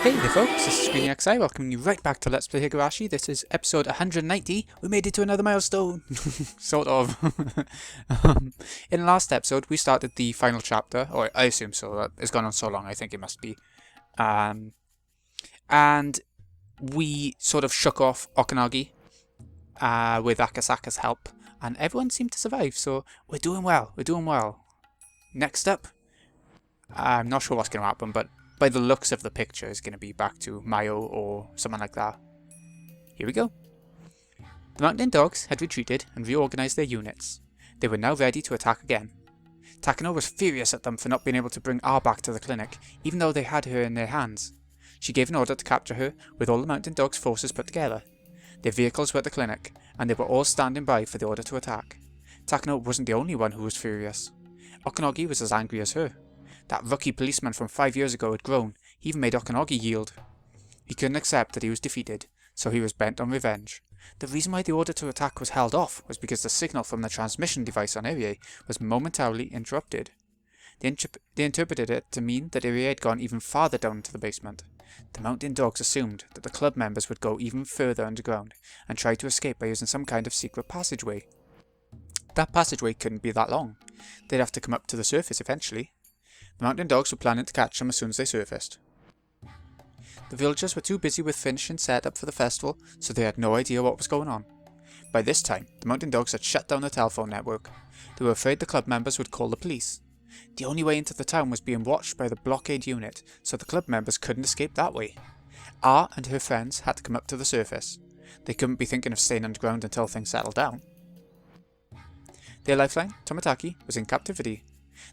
Hey there folks, this is ScreenXI welcoming you right back to Let's Play Higurashi. This is episode 190. We made it to another milestone! Sort of. In the last episode we started the final chapter, or I assume so, it's gone on so long I think it must be. And we sort of shook off Okanagi with Akasaka's help, and everyone seemed to survive, so we're doing well, Next up, I'm not sure what's going to happen, but by the looks of the picture, it's going to be back to Mayo or someone like that. Here we go. The mountain dogs had retreated and reorganized their units. They were now ready to attack again. Takano was furious at them for not being able to bring R back to the clinic, even though they had her in their hands. She gave an order to capture her with all the mountain dogs' forces put together. Their vehicles were at the clinic, and they were all standing by for the order to attack. Takano wasn't the only one who was furious. Okanagi was as angry as her. That rookie policeman from 5 years ago had grown. He even made Okanagi yield. He couldn't accept that he was defeated, so he was bent on revenge. The reason why the order to attack was held off was because the signal from the transmission device on Irie was momentarily interrupted. They interpreted it to mean that Irie had gone even farther down into the basement. The mountain dogs assumed that the club members would go even further underground and try to escape by using some kind of secret passageway. That passageway couldn't be that long. They'd have to come up to the surface eventually. The mountain dogs were planning to catch them as soon as they surfaced. The villagers were too busy with finishing setup for the festival, so they had no idea what was going on. By this time, the mountain dogs had shut down the telephone network. They were afraid the club members would call the police. The only way into the town was being watched by the blockade unit, so the club members couldn't escape that way. R and her friends had to come up to the surface. They couldn't be thinking of staying underground until things settled down. Their lifeline, Tomitaki, was in captivity.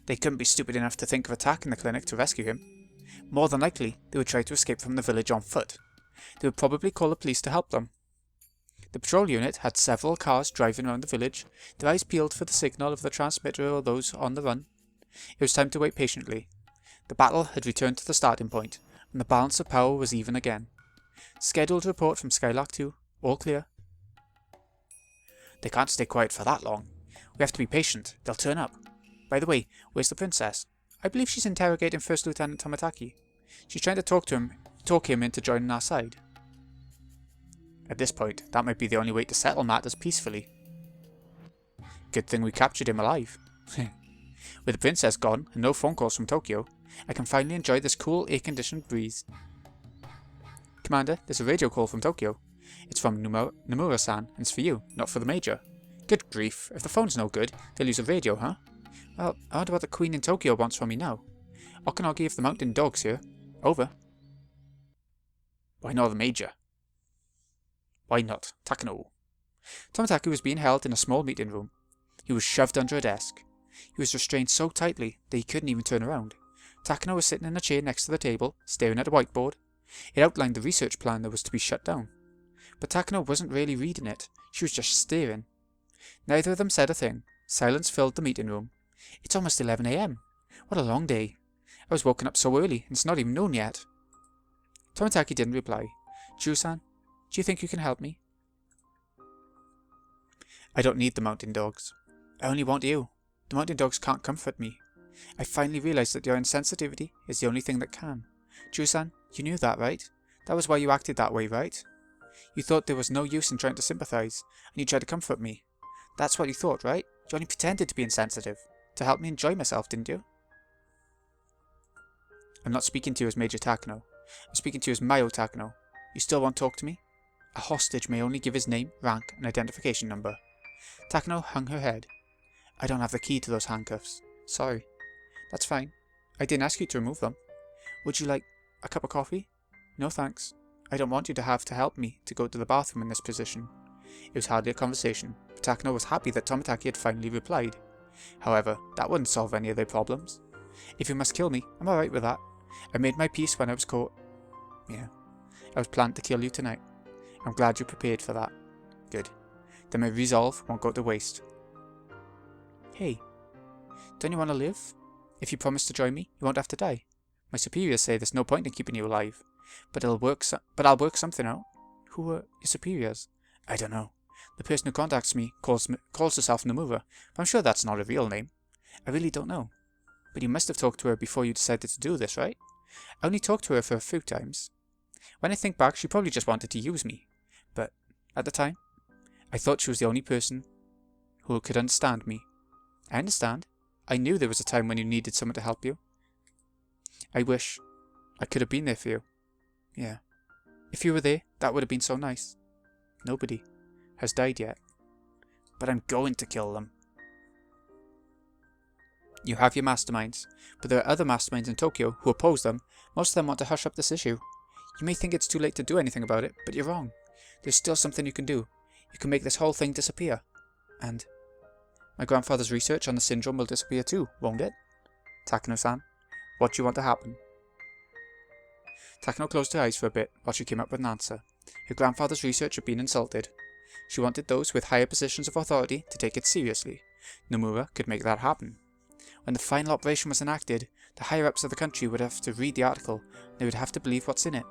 They couldn't be stupid enough to think of attacking the clinic to rescue him. More than likely, they would try to escape from the village on foot. They would probably call the police to help them. The patrol unit had several cars driving around the village, their eyes peeled for the signal of the transmitter or those on the run. It was time to wait patiently. The battle had returned to the starting point, and the balance of power was even again. Scheduled report from Skylark 2, all clear. They can't stay quiet for that long. We have to be patient, they'll turn up. By the way, where's the princess? I believe she's interrogating First Lieutenant Tomitaki. She's trying to talk him into joining our side. At this point, that might be the only way to settle matters peacefully. Good thing we captured him alive. With the princess gone and no phone calls from Tokyo, I can finally enjoy this cool air-conditioned breeze. Commander, there's a radio call from Tokyo. It's from Nomura-san, and it's for you, not for the Major. Good grief, if the phone's no good, they'll use a radio, huh? Well, I wonder what the Queen in Tokyo wants from me now. Okanagi of the Mountain Dogs here. Over. Why not the Major? Why not Takano? Tomitaki was being held in a small meeting room. He was shoved under a desk. He was restrained so tightly that he couldn't even turn around. Takano was sitting in a chair next to the table, staring at a whiteboard. It outlined the research plan that was to be shut down. But Takano wasn't really reading it. She was just staring. Neither of them said a thing. Silence filled the meeting room. It's almost 11 AM. What a long day. I was woken up so early, and it's not even noon yet. Tomitaki didn't reply. Ju-san, do you think you can help me? I don't need the mountain dogs. I only want you. The mountain dogs can't comfort me. I finally realized that your insensitivity is the only thing that can. Ju-san, you knew that, right? That was why you acted that way, right? You thought there was no use in trying to sympathize, and you tried to comfort me. That's what you thought, right? You only pretended to be insensitive. To help me enjoy myself, didn't you? I'm not speaking to you as Major Takano. I'm speaking to you as Mayo Takano. You still won't talk to me? A hostage may only give his name, rank, and identification number. Takano hung her head. I don't have the key to those handcuffs. Sorry. That's fine. I didn't ask you to remove them. Would you like a cup of coffee? No thanks. I don't want you to have to help me to go to the bathroom in this position. It was hardly a conversation, but Takano was happy that Tomitaki had finally replied. However, that wouldn't solve any of their problems. If you must kill me, I'm alright with that. I made my peace when I was caught. Yeah, I was planning to kill you tonight. I'm glad you prepared for that. Good. Then my resolve won't go to waste. Hey, don't you want to live? If you promise to join me, you won't have to die. My superiors say there's no point in keeping you alive. But I'll work something out. Who are your superiors? I don't know. The person who contacts me calls herself Nomura, but I'm sure that's not a real name. I really don't know. But you must have talked to her before you decided to do this, right? I only talked to her for a few times. When I think back, she probably just wanted to use me. But at the time, I thought she was the only person who could understand me. I understand. I knew there was a time when you needed someone to help you. I wish I could have been there for you. Yeah. If you were there, that would have been so nice. Nobody has died yet. But I'm going to kill them. You have your masterminds, but there are other masterminds in Tokyo who oppose them. Most of them want to hush up this issue. You may think it's too late to do anything about it, but you're wrong. There's still something you can do. You can make this whole thing disappear. And my grandfather's research on the syndrome will disappear too, won't it? Takano-san, what do you want to happen? Takano closed her eyes for a bit while she came up with an answer. Her grandfather's research had been insulted. She wanted those with higher positions of authority to take it seriously. Nomura could make that happen. When the final operation was enacted, the higher-ups of the country would have to read the article, and they would have to believe what's in it.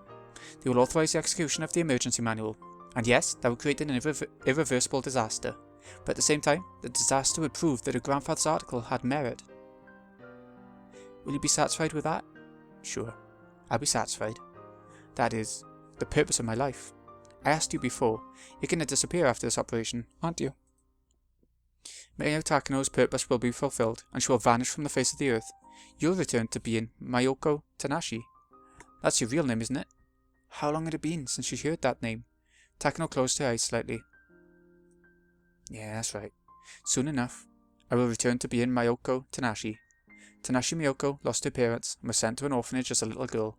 They will authorize the execution of the emergency manual, and yes, that would create an irreversible disaster. But at the same time, the disaster would prove that her grandfather's article had merit. Will you be satisfied with that? Sure, I'll be satisfied. That is the purpose of my life. I asked you before, you're going to disappear after this operation, aren't you? Mayo Takano's purpose will be fulfilled, and she will vanish from the face of the earth. You'll return to being Mayoko Tanashi. That's your real name, isn't it? How long had it been since she heard that name? Takano closed her eyes slightly. Yeah, that's right. Soon enough, I will return to being Mayoko Tanashi. Tanashi Miyoko lost her parents and was sent to an orphanage as a little girl.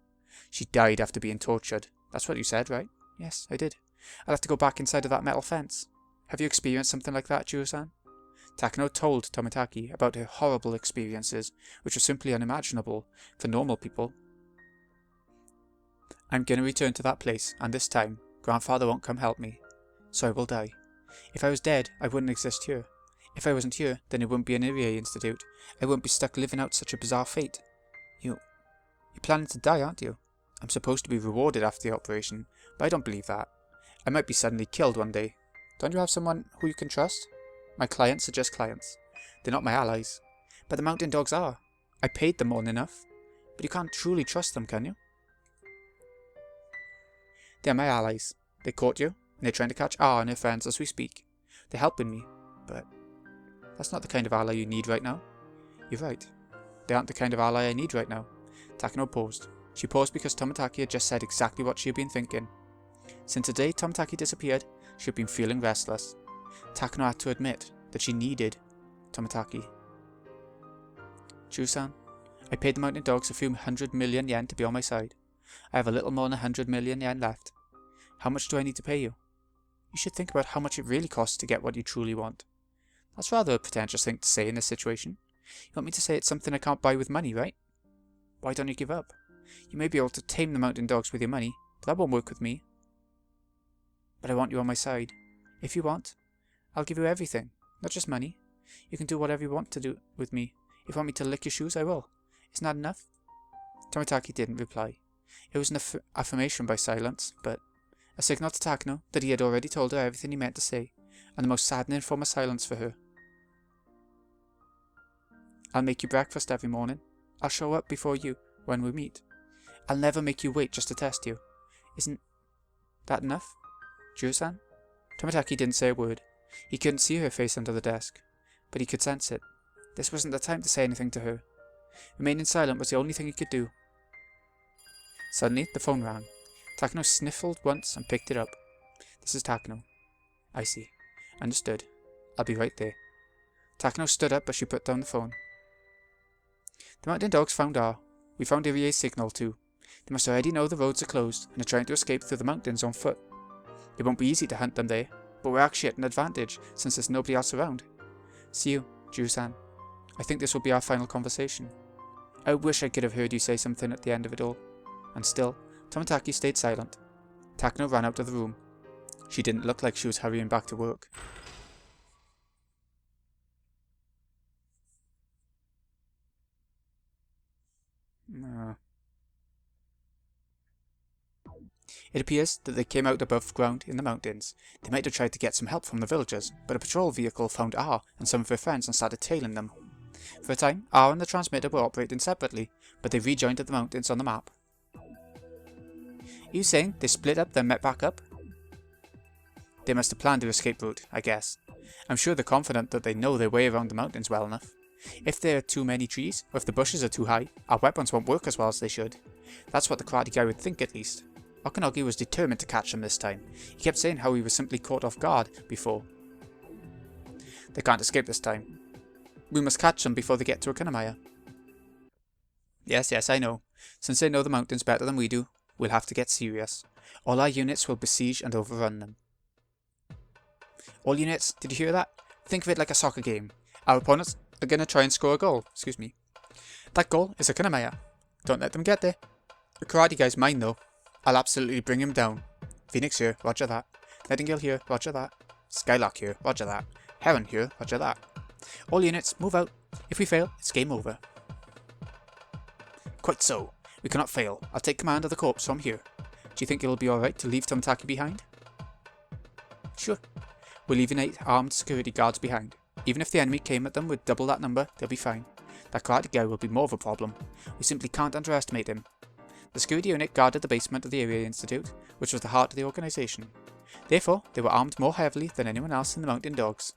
She died after being tortured. That's what you said, right? Yes, I did. I'll have to go back inside of that metal fence. Have you experienced something like that, Jiro-san? Takano told Tomitaki about her horrible experiences, which were simply unimaginable for normal people. I'm going to return to that place, and this time, Grandfather won't come help me. So I will die. If I was dead, I wouldn't exist here. If I wasn't here, then it wouldn't be an Irie Institute. I wouldn't be stuck living out such a bizarre fate. You're planning to die, aren't you? I'm supposed to be rewarded after the operation, but I don't believe that. I might be suddenly killed one day. Don't you have someone who you can trust? My clients are just clients. They're not my allies. But the mountain dogs are. I paid them more than enough. But you can't truly trust them, can you? They're my allies. They caught you, and they're trying to catch R and her friends as we speak. They're helping me, but that's not the kind of ally you need right now. You're right. They aren't the kind of ally I need right now. Takano paused. She paused because Tomitaki had just said exactly what she had been thinking. Since the day Tomitaki disappeared, she had been feeling restless. Takano had to admit that she needed Tomitaki. Chu-san, I paid the mountain dogs a few 100 million yen to be on my side. I have a little more than 100 million yen left. How much do I need to pay you? You should think about how much it really costs to get what you truly want. That's rather a pretentious thing to say in this situation. You want me to say it's something I can't buy with money, right? Why don't you give up? You may be able to tame the mountain dogs with your money, but that won't work with me. But I want you on my side. If you want, I'll give you everything, not just money. You can do whatever you want to do with me. If you want me to lick your shoes, I will. Isn't that enough? Tomitaki didn't reply. It was an affirmation by silence, but a signal to Takano that he had already told her everything he meant to say, and the most saddening form of silence for her. I'll make you breakfast every morning. I'll show up before you when we meet. I'll never make you wait just to test you. Isn't that enough? Jiro-san? Tomitaki didn't say a word. He couldn't see her face under the desk, but he could sense it. This wasn't the time to say anything to her. Remaining silent was the only thing he could do. Suddenly, the phone rang. Takano sniffled once and picked it up. This is Takano. I see. Understood. I'll be right there. Takano stood up as she put down the phone. The mountain dogs found R. We found Irie's signal too. They must already know the roads are closed and are trying to escape through the mountains on foot. It won't be easy to hunt them there, but we're actually at an advantage since there's nobody else around. See you, Jiro-san. I think this will be our final conversation. I wish I could have heard you say something at the end of it all. And still, Tomitaki stayed silent. Takano ran out of the room. She didn't look like she was hurrying back to work. It appears that they came out above ground in the mountains. They might have tried to get some help from the villagers, but a patrol vehicle found R and some of her friends and started tailing them. For a time, R and the transmitter were operating separately, but they rejoined at the mountains on the map. you saying they split up then met back up? They must have planned their escape route, I guess. I'm sure they're confident that they know their way around the mountains well enough. If there are too many trees, or if the bushes are too high, our weapons won't work as well as they should. That's what the karate guy would think at least. Okanagi was determined to catch them this time. He kept saying how he was simply caught off guard before. They can't escape this time. We must catch them before they get to Akanamaya. Yes, I know. Since they know the mountains better than we do, we'll have to get serious. All our units will besiege and overrun them. All units, did you hear that? Think of it like a soccer game. Our opponents are going to try and score a goal. Excuse me. That goal is Akanamaya. Don't let them get there. The karate guy's mine though. I'll absolutely bring him down. Phoenix here, roger that. Nightingale here, roger that. Skylark here, roger that. Heron here, roger that. All units, move out. If we fail, it's game over. Quite so. We cannot fail. I'll take command of the corps from here. Do you think it'll be alright to leave Tomataki behind? Sure. We're leaving 8 armed security guards behind. Even if the enemy came at them with double that number, they'll be fine. That karate guy will be more of a problem. We simply can't underestimate him. The security unit guarded the basement of the Area Institute, which was the heart of the organisation. Therefore, they were armed more heavily than anyone else in the Mountain Dogs.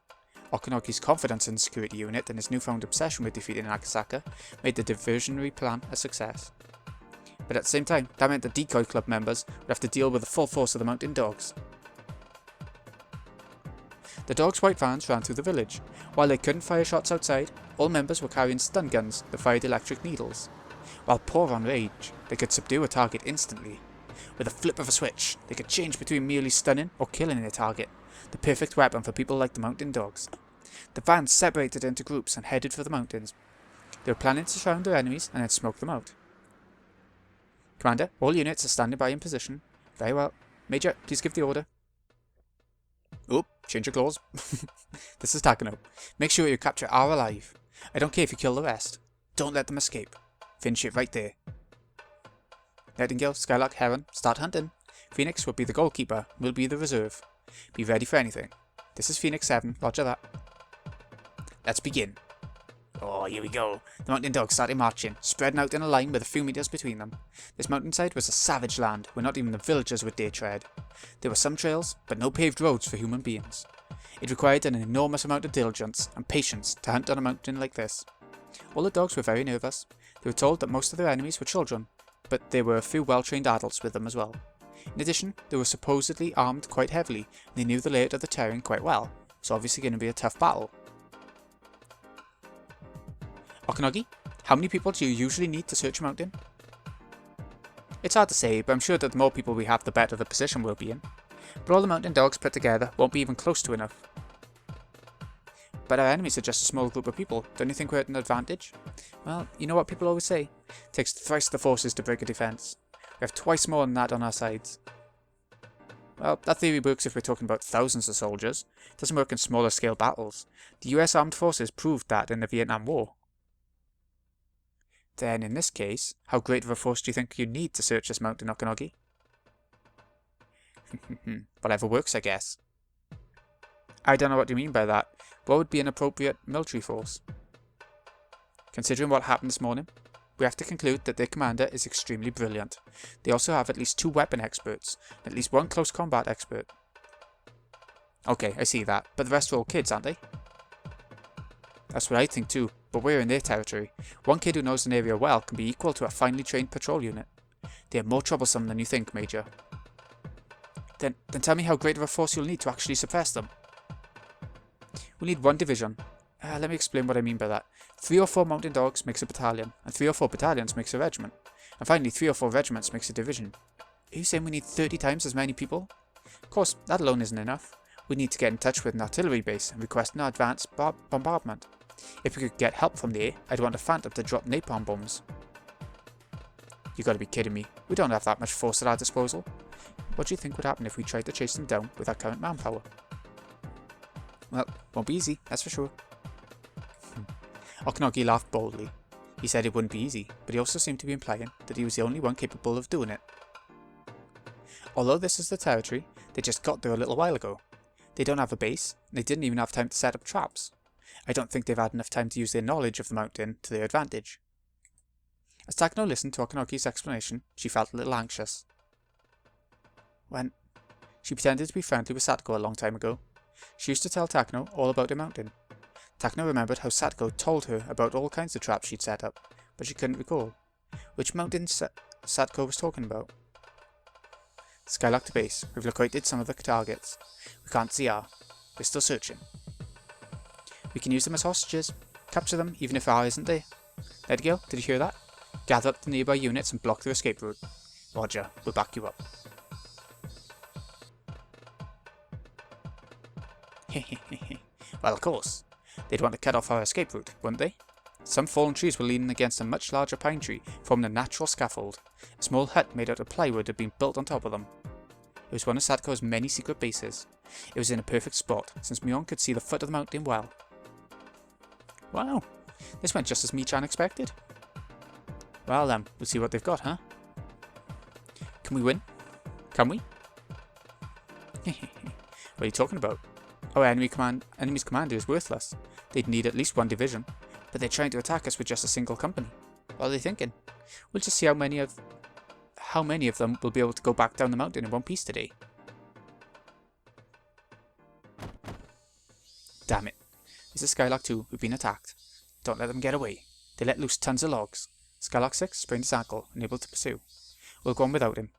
Okanagi's confidence in the security unit and his newfound obsession with defeating Akasaka made the diversionary plan a success. But at the same time, that meant the decoy club members would have to deal with the full force of the Mountain Dogs. The dogs' white vans ran through the village. While they couldn't fire shots outside, all members were carrying stun guns that fired electric needles. While poor on rage, they could subdue a target instantly. With a flip of a switch, they could change between merely stunning or killing a target, the perfect weapon for people like the Mountain Dogs. The vans separated into groups and headed for the mountains. They were planning to surround their enemies and then smoke them out. Commander, all units are standing by in position. Very well. Major, please give the order. Oh, change your claws. This is Takano. Make sure you capture our alive. I don't care if you kill the rest. Don't let them escape. Finish it right there. Nightingale, Skylark, Heron, start hunting. Phoenix will be the goalkeeper, we'll be the reserve. Be ready for anything. This is Phoenix 7, roger that. Let's begin. Oh, here we go. The Mountain Dogs started marching, spreading out in a line with a few meters between them. This mountainside was a savage land, where not even the villagers would dare tread. There were some trails, but no paved roads for human beings. It required an enormous amount of diligence and patience to hunt on a mountain like this. All the dogs were very nervous. They were told that most of their enemies were children, but there were a few well-trained adults with them as well. In addition, they were supposedly armed quite heavily, and they knew the layout of the terrain quite well. It's obviously going to be a tough battle. Okanagi, how many people do you usually need to search a mountain? It's hard to say, but I'm sure that the more people we have, the better the position we'll be in. But all the Mountain Dogs put together won't be even close to enough. But our enemies are just a small group of people. Don't you think we're at an advantage? Well, you know what people always say. It takes thrice the forces to break a defense. We have twice more than that on our sides. Well, that theory works if we're talking about thousands of soldiers. It doesn't work in smaller scale battles. The US Armed Forces proved that in the Vietnam War. Then, in this case, how great of a force do you think you need to search this mountain, Okanagi? Whatever works, I guess. I don't know what you mean by that. What would be an appropriate military force? Considering what happened this morning, we have to conclude that their commander is extremely brilliant. They also have at least 2 weapon experts, and at least 1 close combat expert. Okay, I see that, but the rest are all kids, aren't they? That's what I think too, but we're in their territory. 1 kid who knows an area well can be equal to a finely trained patrol unit. They are more troublesome than you think, Major. Then tell me how great of a force you'll need to actually suppress them. We'll need 1 division. Let me explain what I mean by that. 3 or 4 Mountain Dogs makes a battalion, and 3 or 4 battalions makes a regiment. And finally 3 or 4 regiments makes a division. Are you saying we need 30 times as many people? Of course, that alone isn't enough. We need to get in touch with an artillery base and request an advanced bombardment. If we could get help from there, I'd want a Phantom to drop napalm bombs. You gotta be kidding me. We don't have that much force at our disposal. What do you think would happen if we tried to chase them down with our current manpower? Well, won't be easy, that's for sure. Okanagi laughed boldly. He said it wouldn't be easy, but he also seemed to be implying that he was the only one capable of doing it. Although this is the territory, they just got there a little while ago. They don't have a base, and they didn't even have time to set up traps. I don't think they've had enough time to use their knowledge of the mountain to their advantage. As Takano listened to Okanagi's explanation, she felt a little anxious. when she pretended to be friendly with Satoko a long time ago. She used to tell Takano all about the mountain. Takano remembered how Satoko told her about all kinds of traps she'd set up, but she couldn't recall which mountain Satoko was talking about. Skylark to base. We've located some of the targets. We can't see R. We're still searching. We can use them as hostages. Capture them, even if R isn't there. Nightingale, did you hear that? Gather up the nearby units and block their escape route. Roger, we'll back you up. Well, of course. They'd want to cut off our escape route, wouldn't they? Some fallen trees were leaning against a much larger pine tree, forming a natural scaffold. A small hut made out of plywood had been built on top of them. It was one of Satoko's many secret bases. It was in a perfect spot, since Mion could see the foot of the mountain well. Wow, this went just as Michan expected. Well then, we'll see what they've got, huh? Can we win? Can we? What are you talking about? Our enemy's commander is worthless. They'd need at least one division, but they're trying to attack us with just a single company. What are they thinking? We'll just see how many of them will be able to go back down the mountain in one piece today. Damn it. This is Skylark 2. We've been attacked. Don't let them get away. They let loose tons of logs. Skylark 6 sprained his ankle, unable to pursue. We'll go on without him.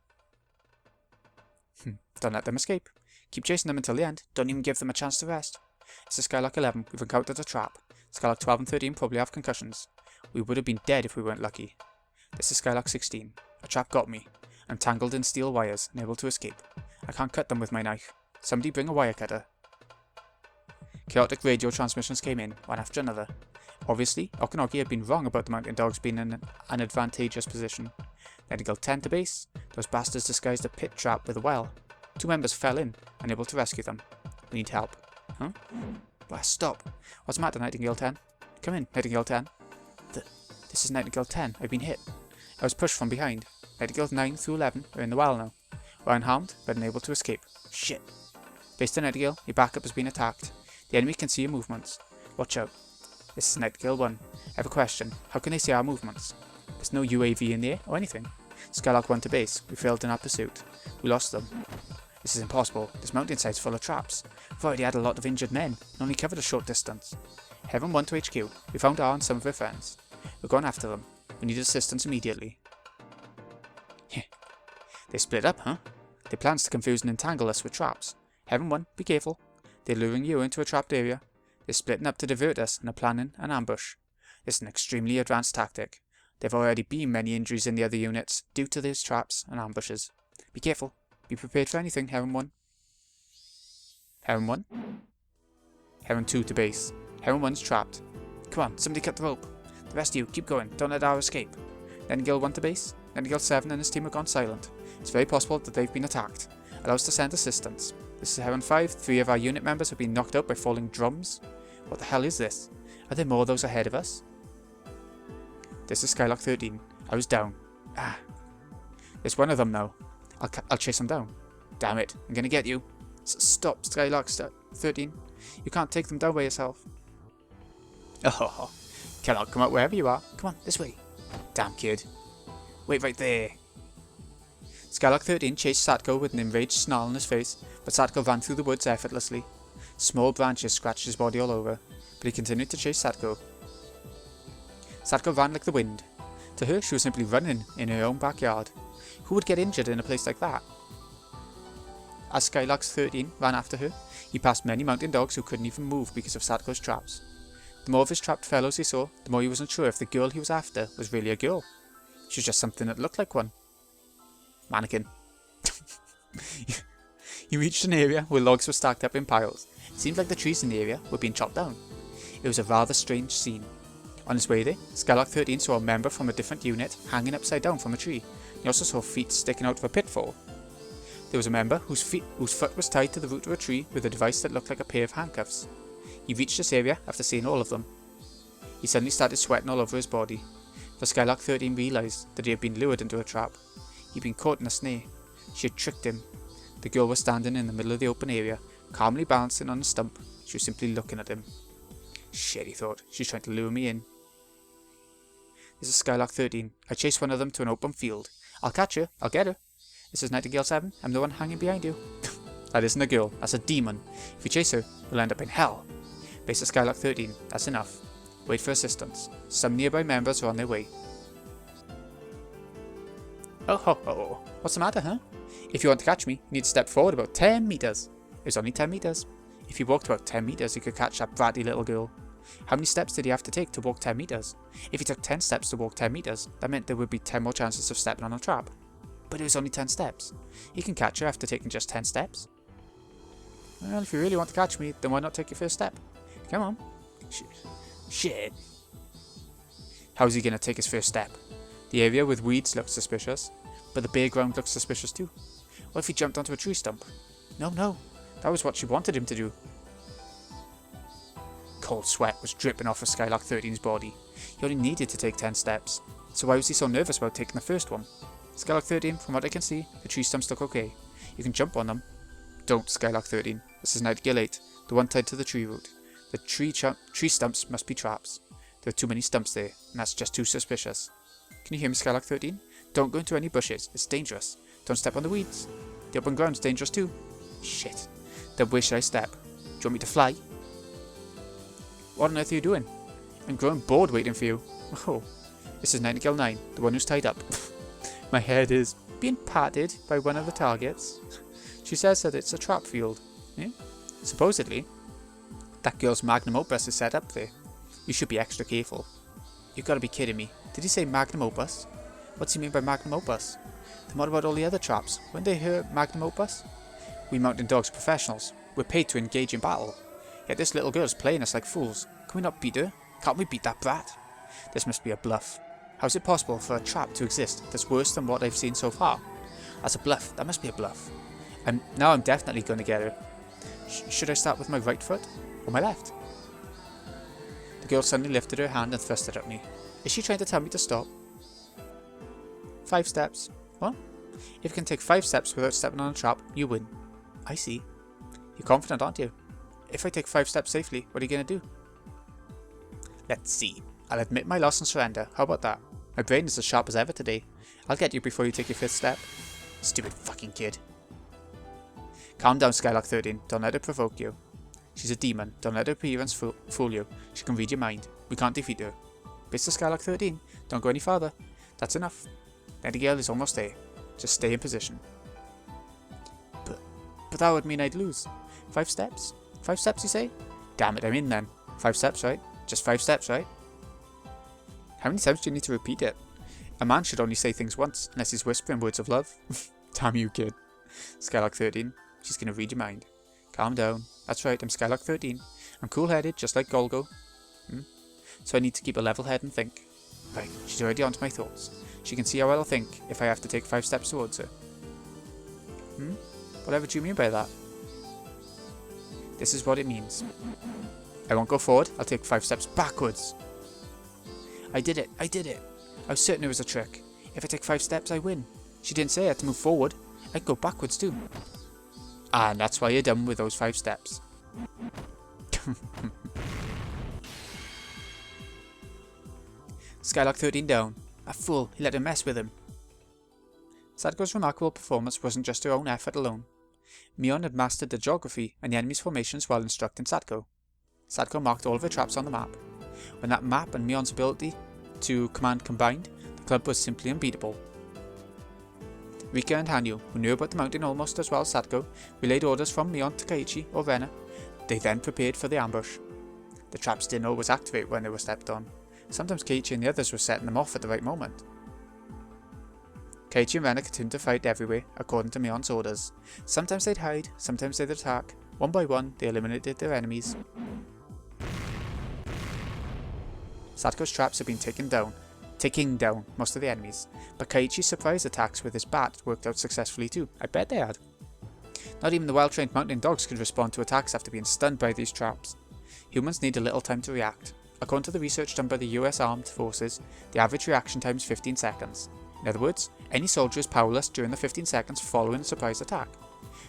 Don't let them escape. Keep chasing them until the end. Don't even give them a chance to rest. This is Skylark 11. We've encountered a trap. Skylark 12 and 13 probably have concussions. We would have been dead if we weren't lucky. This is Skylark 16. A trap got me. I'm tangled in steel wires, unable to escape. I can't cut them with my knife. Somebody bring a wire cutter. Chaotic radio transmissions came in, one after another. Obviously, Okanogi had been wrong about the mountain dogs being in an advantageous position. Nightingale 10 to base. Those bastards disguised a pit trap with a well. 2 members fell in, unable to rescue them. We need help. Huh? Well, stop. What's the matter, Nightingale 10? Come in, Nightingale 10. This is Nightingale 10. I've been hit. I was pushed from behind. Nightingale 9 through 11 are in the well now. We're unharmed, but unable to escape. Shit. Base to Nightingale, your backup has been attacked. The enemy can see your movements. Watch out. This is Nightingale 1. I have a question. How can they see our movements? There's no UAV in there or anything. Skylark 1 to base. We failed in our pursuit. We lost them. This is impossible. This mountainside's full of traps. We've already had a lot of injured men and only covered a short distance. Heaven 1 to HQ. We found R and some of her friends. We're going after them. We need assistance immediately. They split up, huh? They plans to confuse and entangle us with traps. Heaven 1, be careful. They're luring you into a trapped area. They're splitting up to divert us and are planning an ambush. It's an extremely advanced tactic. There have already been many injuries in the other units due to these traps and ambushes. Be careful. Be prepared for anything, Heaven 1. Heaven 1? Heaven 2 to base. Heaven 1's trapped. Come on, somebody cut the rope. The rest of you, keep going. Don't let R escape. Nightingale 1 to base. Nightingale 7 and his team have gone silent. It's very possible that they've been attacked. Allow us to send assistance. This is Heaven 5. 3 of our unit members have been knocked out by falling drums. What the hell is this? Are there more of those ahead of us? This is Skylark 13. I was down. There's one of them now. I'll chase them down. Damn it, I'm gonna get you. Stop, Skylark 13. You can't take them down by yourself. Oh, cannot come out wherever you are. Come on, this way. Damn kid. Wait right there. Skylark 13 chased Satoko with an enraged snarl on his face, but Satoko ran through the woods effortlessly. Small branches scratched his body all over, but he continued to chase Satoko. Satoko ran like the wind. To her, she was simply running in her own backyard. Who would get injured in a place like that? As Skylark 13 ran after her, he passed many mountain dogs who couldn't even move because of Satoko's traps. The more of his trapped fellows he saw, the more he wasn't sure if the girl he was after was really a girl. She was just something that looked like one. Mannequin. He reached an area where logs were stacked up in piles. It seemed like the trees in the area were being chopped down. It was a rather strange scene. On his way there, Skylark 13 saw a member from a different unit hanging upside down from a tree. He also saw feet sticking out of a pitfall. There was a member whose foot was tied to the root of a tree with a device that looked like a pair of handcuffs. He reached this area after seeing all of them. He suddenly started sweating all over his body, for Skylark 13 realised that he had been lured into a trap. He'd been caught in a snare. She had tricked him. The girl was standing in the middle of the open area, calmly balancing on a stump. She was simply looking at him. Shit, he thought. She's trying to lure me in. This is Skylark 13. I chased one of them to an open field. I'll catch her. I'll get her. This is Nightingale 7. I'm the one hanging behind you. That isn't a girl. That's a demon. If you chase her, you'll end up in hell. Base of Skylark 13. That's enough. Wait for assistance. Some nearby members are on their way. Oh ho ho. What's the matter, huh? If you want to catch me, you need to step forward about 10 meters. It was only 10 meters. If you walked about 10 meters, you could catch that bratty little girl. How many steps did he have to take to walk 10 meters? If he took 10 steps to walk 10 meters, that meant there would be 10 more chances of stepping on a trap. But it was only 10 steps. He can catch her after taking just 10 steps. Well, if you really want to catch me, then why not take your first step? Come on. Shit. How's he gonna take his first step? The area with weeds looks suspicious, but the bare ground looks suspicious too. What if he jumped onto a tree stump? No. That was what she wanted him to do. Cold sweat was dripping off of Skylark 13's body. He only needed to take 10 steps, so why was he so nervous about taking the first one? Skylark 13, from what I can see, the tree stumps look okay. You can jump on them. Don't, Skylark 13. This is Nightingale 8, the one tied to the tree root. The tree stumps must be traps. There are too many stumps there, and that's just too suspicious. Can you hear me, Skylark 13? Don't go into any bushes, it's dangerous. Don't step on the weeds. The open ground's dangerous too. Shit. Then where should I step? Do you want me to fly? What on earth are you doing? I'm growing bored waiting for you. Oh, this is Nightingale 9, the one who's tied up. My head is being patted by one of the targets. She says that it's a trap field. Yeah? Supposedly, that girl's magnum opus is set up there. You should be extra careful. You've got to be kidding me. Did he say magnum opus? What's he mean by magnum opus? Then what about all the other traps? Weren't they her magnum opus? We mountain dogs professionals. We're paid to engage in battle. Yet this little girl's playing us like fools. Can we not beat her? Can't we beat that brat? This must be a bluff. How is it possible for a trap to exist that's worse than what I've seen so far? That's a bluff. That must be a bluff. Now I'm definitely going to get her. Should I start with my right foot or my left? The girl suddenly lifted her hand and thrust it at me. Is she trying to tell me to stop? 5 steps. What? If you can take 5 steps without stepping on a trap, you win. I see. You're confident, aren't you? If I take 5 steps safely, what are you going to do? Let's see. I'll admit my loss and surrender. How about that? My brain is as sharp as ever today. I'll get you before you take your 5th step. Stupid fucking kid. Calm down, Skylark 13. Don't let her provoke you. She's a demon. Don't let her appearance fool you. She can read your mind. We can't defeat her. Base of Skylark 13. Don't go any farther. That's enough. Nightingale is almost there. Just stay in position. But that would mean I'd lose. 5 steps? 5 steps, you say? Damn it, I'm in then. 5 steps, right? Just 5 steps, right? How many times do you need to repeat it? A man should only say things once, unless he's whispering words of love. Damn you, kid. Skylark 13. She's gonna read your mind. Calm down. That's right, I'm Skylark 13. I'm cool-headed, just like Golgo. So I need to keep a level head and think. Right, she's already onto my thoughts. She can see how I'll think if I have to take 5 steps towards her. Whatever do you mean by that? This is what it means. I won't go forward, I'll take 5 steps backwards. I did it. I was certain it was a trick. If I take 5 steps, I win. She didn't say I had to move forward. I can go backwards too. And that's why you're done with those 5 steps. Skylark 13 down. A fool, he let her mess with him. Sadko's remarkable performance wasn't just her own effort alone. Mion had mastered the geography and the enemy's formations while instructing Satko. Satko marked all of her traps on the map. When that map and Mion's ability to command combined, the club was simply unbeatable. Rika and Hanyu, who knew about the mountain almost as well as Satko, relayed orders from Mion to Keiichi or Rena. They then prepared for the ambush. The traps didn't always activate when they were stepped on. Sometimes Keiichi and the others were setting them off at the right moment. Keiichi and Rena continued to fight everywhere, according to Mion's orders. Sometimes they'd hide, sometimes they'd attack. One by one, they eliminated their enemies. Satko's traps had been taking down most of the enemies, but Keiichi's surprise attacks with his bat worked out successfully too. I bet they had. Not even the well-trained mountain dogs could respond to attacks after being stunned by these traps. Humans need a little time to react. According to the research done by the US Armed Forces, the average reaction time is 15 seconds. In other words, any soldier is powerless during the 15 seconds following a surprise attack.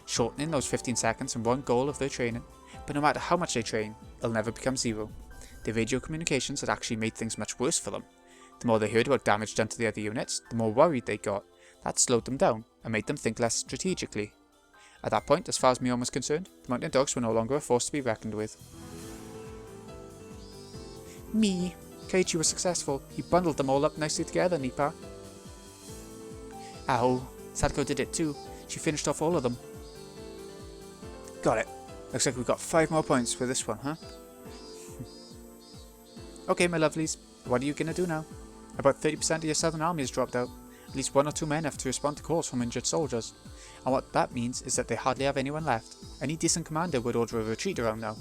Shortening those 15 seconds is one goal of their training, but no matter how much they train, they'll never become zero. Their radio communications had actually made things much worse for them. The more they heard about damage done to the other units, the more worried they got. That slowed them down and made them think less strategically. At that point, as far as Mion was concerned, the mountain dogs were no longer a force to be reckoned with. Keiichi was successful. He bundled them all up nicely together, Nipa. Ow. Sadako did it too. She finished off all of them. Got it. Looks like we've got 5 more points for this one, huh? Okay, my lovelies. What are you gonna do now? About 30% of your southern army has dropped out. At least 1 or 2 men have to respond to calls from injured soldiers. And what that means is that they hardly have anyone left. Any decent commander would order a retreat around now.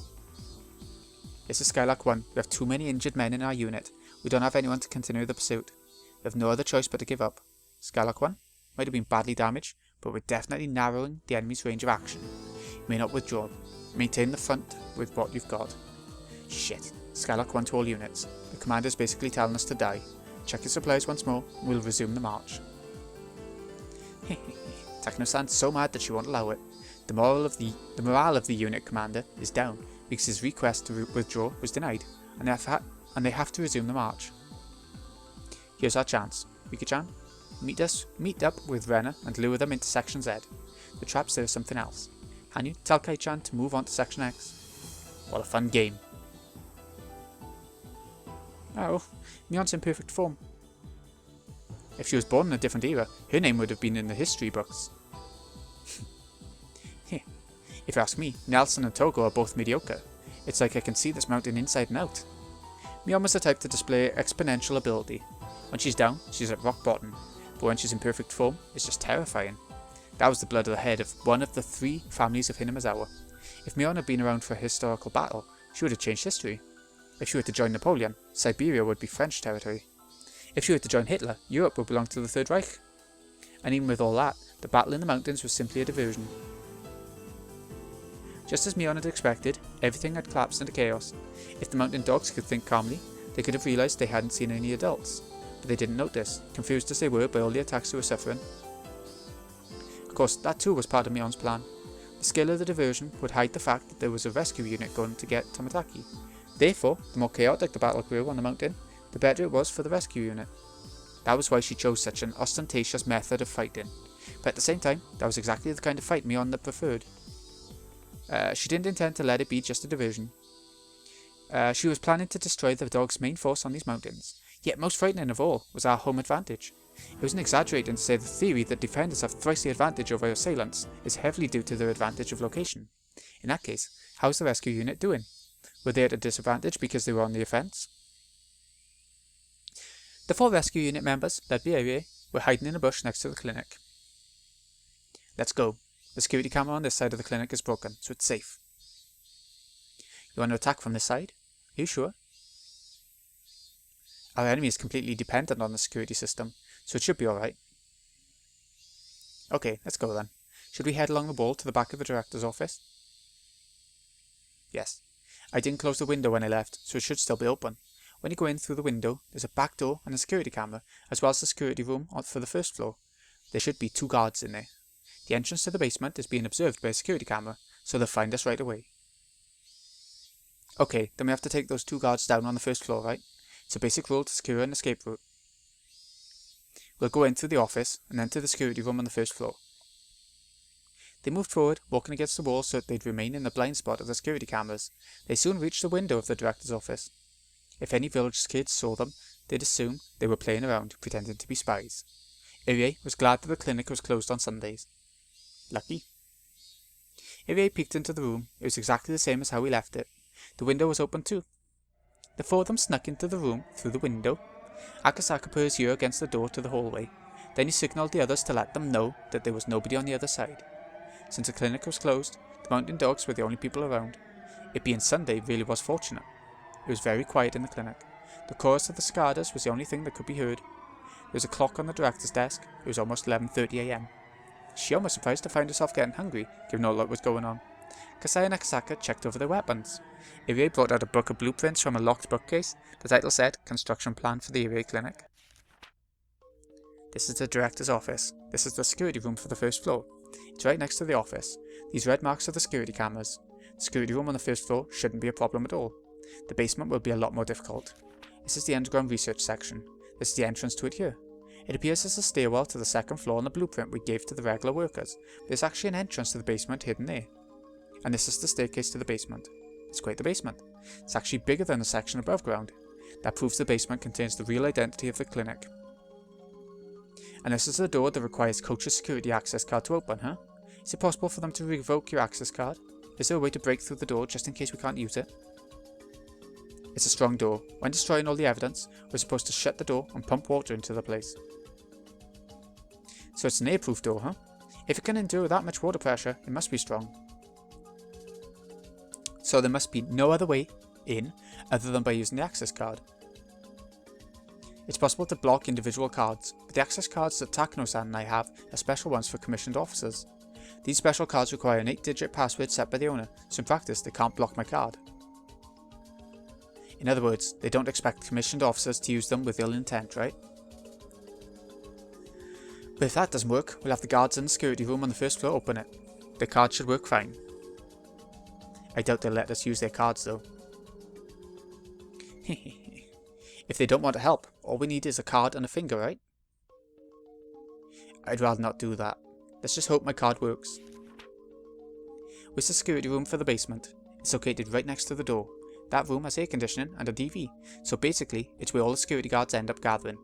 This is Skylark 1. We have too many injured men in our unit. We don't have anyone to continue the pursuit. We have no other choice but to give up. Skylark 1 might have been badly damaged, but we're definitely narrowing the enemy's range of action. You may not withdraw. Maintain the front with what you've got. Shit. Skylark 1 to all units. The commander's basically telling us to die. Check your supplies once more, and we'll resume the march. Takano-san's so mad that she won't allow it. The morale of the unit commander is down because his request to withdraw was denied, and they have to resume the march. Here's our chance. Rika-chan, meet up with Rena and lure them into Section Z. The traps there is something else. Hanyu, tell Kai-chan to move on to Section X. What a fun game. Oh, Mion's in perfect form. If she was born in a different era, her name would have been in the history books. If you ask me, Nelson and Togo are both mediocre. It's like I can see this mountain inside and out. Mion was the type to display exponential ability. When she's down, she's at rock bottom, but when she's in perfect form, it's just terrifying. That was the blood of the head of one of the 3 families of Hinamizawa. If Mion had been around for a historical battle, she would have changed history. If she were to join Napoleon, Siberia would be French territory. If she were to join Hitler, Europe would belong to the Third Reich. And even with all that, the battle in the mountains was simply a diversion. Just as Mion had expected, everything had collapsed into chaos. If the mountain dogs could think calmly, they could have realised they hadn't seen any adults. But they didn't notice, confused as they were by all the attacks they were suffering. Of course, that too was part of Mion's plan. The scale of the diversion would hide the fact that there was a rescue unit going to get Tomitaki. Therefore, the more chaotic the battle grew on the mountain, the better it was for the rescue unit. That was why she chose such an ostentatious method of fighting. But at the same time, that was exactly the kind of fight Mion preferred. She didn't intend to let it be just a diversion. She was planning to destroy the dog's main force on these mountains. Yet most frightening of all was our home advantage. It wasn't exaggerating to say the theory that defenders have thrice the advantage over assailants is heavily due to their advantage of location. In that case, how's the rescue unit doing? Were they at a disadvantage because they were on the offence? The 4 rescue unit members, led by Irie, were hiding in a bush next to the clinic. Let's go. The security camera on this side of the clinic is broken, so it's safe. You want to attack from this side? Are you sure? Our enemy is completely dependent on the security system, so it should be alright. Okay, let's go then. Should we head along the wall to the back of the director's office? Yes. I didn't close the window when I left, so it should still be open. When you go in through the window, there's a back door and a security camera, as well as the security room for the first floor. There should be 2 guards in there. The entrance to the basement is being observed by a security camera, so they'll find us right away. Okay, then we have to take those 2 guards down on the first floor, right? It's a basic rule to secure an escape route. We'll go in through the office, and then to the security room on the first floor. They moved forward, walking against the wall so that they'd remain in the blind spot of the security cameras. They soon reached the window of the director's office. If any village kids saw them, they'd assume they were playing around, pretending to be spies. Irie was glad that the clinic was closed on Sundays. Lucky. Irie peeked into the room. It was exactly the same as how we left it. The window was open too. The 4 of them snuck into the room through the window. Akasaka put his ear against the door to the hallway. Then he signalled the others to let them know that there was nobody on the other side. Since the clinic was closed, the mountain dogs were the only people around. It being Sunday really was fortunate. It was very quiet in the clinic. The chorus of the cicadas was the only thing that could be heard. There was a clock on the director's desk. It was almost 11:30 AM. She almost surprised to find herself getting hungry, given all that was going on. Kasai and Akasaka checked over their weapons. Irie brought out a book of blueprints from a locked bookcase. The title said, Construction Plan for the Irie Clinic. This is the director's office. This is the security room for the first floor. It's right next to the office. These red marks are the security cameras. The security room on the first floor shouldn't be a problem at all. The basement will be a lot more difficult. This is the underground research section. This is the entrance to it here. It appears as a stairwell to the second floor on the blueprint we gave to the regular workers, but there's actually an entrance to the basement hidden there. And this is the staircase to the basement. It's quite the basement. It's actually bigger than the section above ground. That proves the basement contains the real identity of the clinic. And this is the door that requires Coach's security access card to open, huh? Is it possible for them to revoke your access card? Is there a way to break through the door just in case we can't use it? It's a strong door. When destroying all the evidence, we're supposed to shut the door and pump water into the place. So it's an airproof door, huh? If it can endure that much water pressure, it must be strong. So there must be no other way in other than by using the access card. It's possible to block individual cards, but the access cards that Takano-san and I have are special ones for commissioned officers. These special cards require an 8-digit password set by the owner, so in practice they can't block my card. In other words, they don't expect commissioned officers to use them with ill intent, right? But if that doesn't work, we'll have the guards in the security room on the first floor open it. The card should work fine. I doubt they'll let us use their cards though. If they don't want to help, all we need is a card and a finger, right? I'd rather not do that. Let's just hope my card works. Where's the security room for the basement? It's located right next to the door. That room has air conditioning and a DV, so basically it's where all the security guards end up gathering.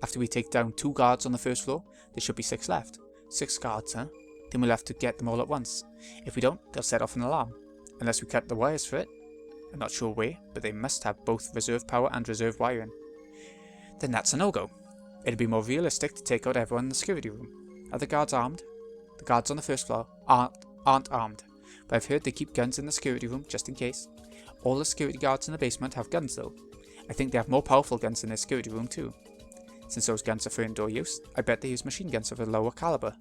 After we take down 2 guards on the first floor, there should be 6 left. 6 guards, huh? Then we'll have to get them all at once. If we don't, they'll set off an alarm. Unless we cut the wires for it. I'm not sure where, but they must have both reserve power and reserve wiring. Then that's a no-go. It'd be more realistic to take out everyone in the security room. Are the guards armed? The guards on the first floor aren't armed, but I've heard they keep guns in the security room just in case. All the security guards in the basement have guns though. I think they have more powerful guns in their security room too. Since those guns are for indoor use, I bet they use machine guns of a lower caliber.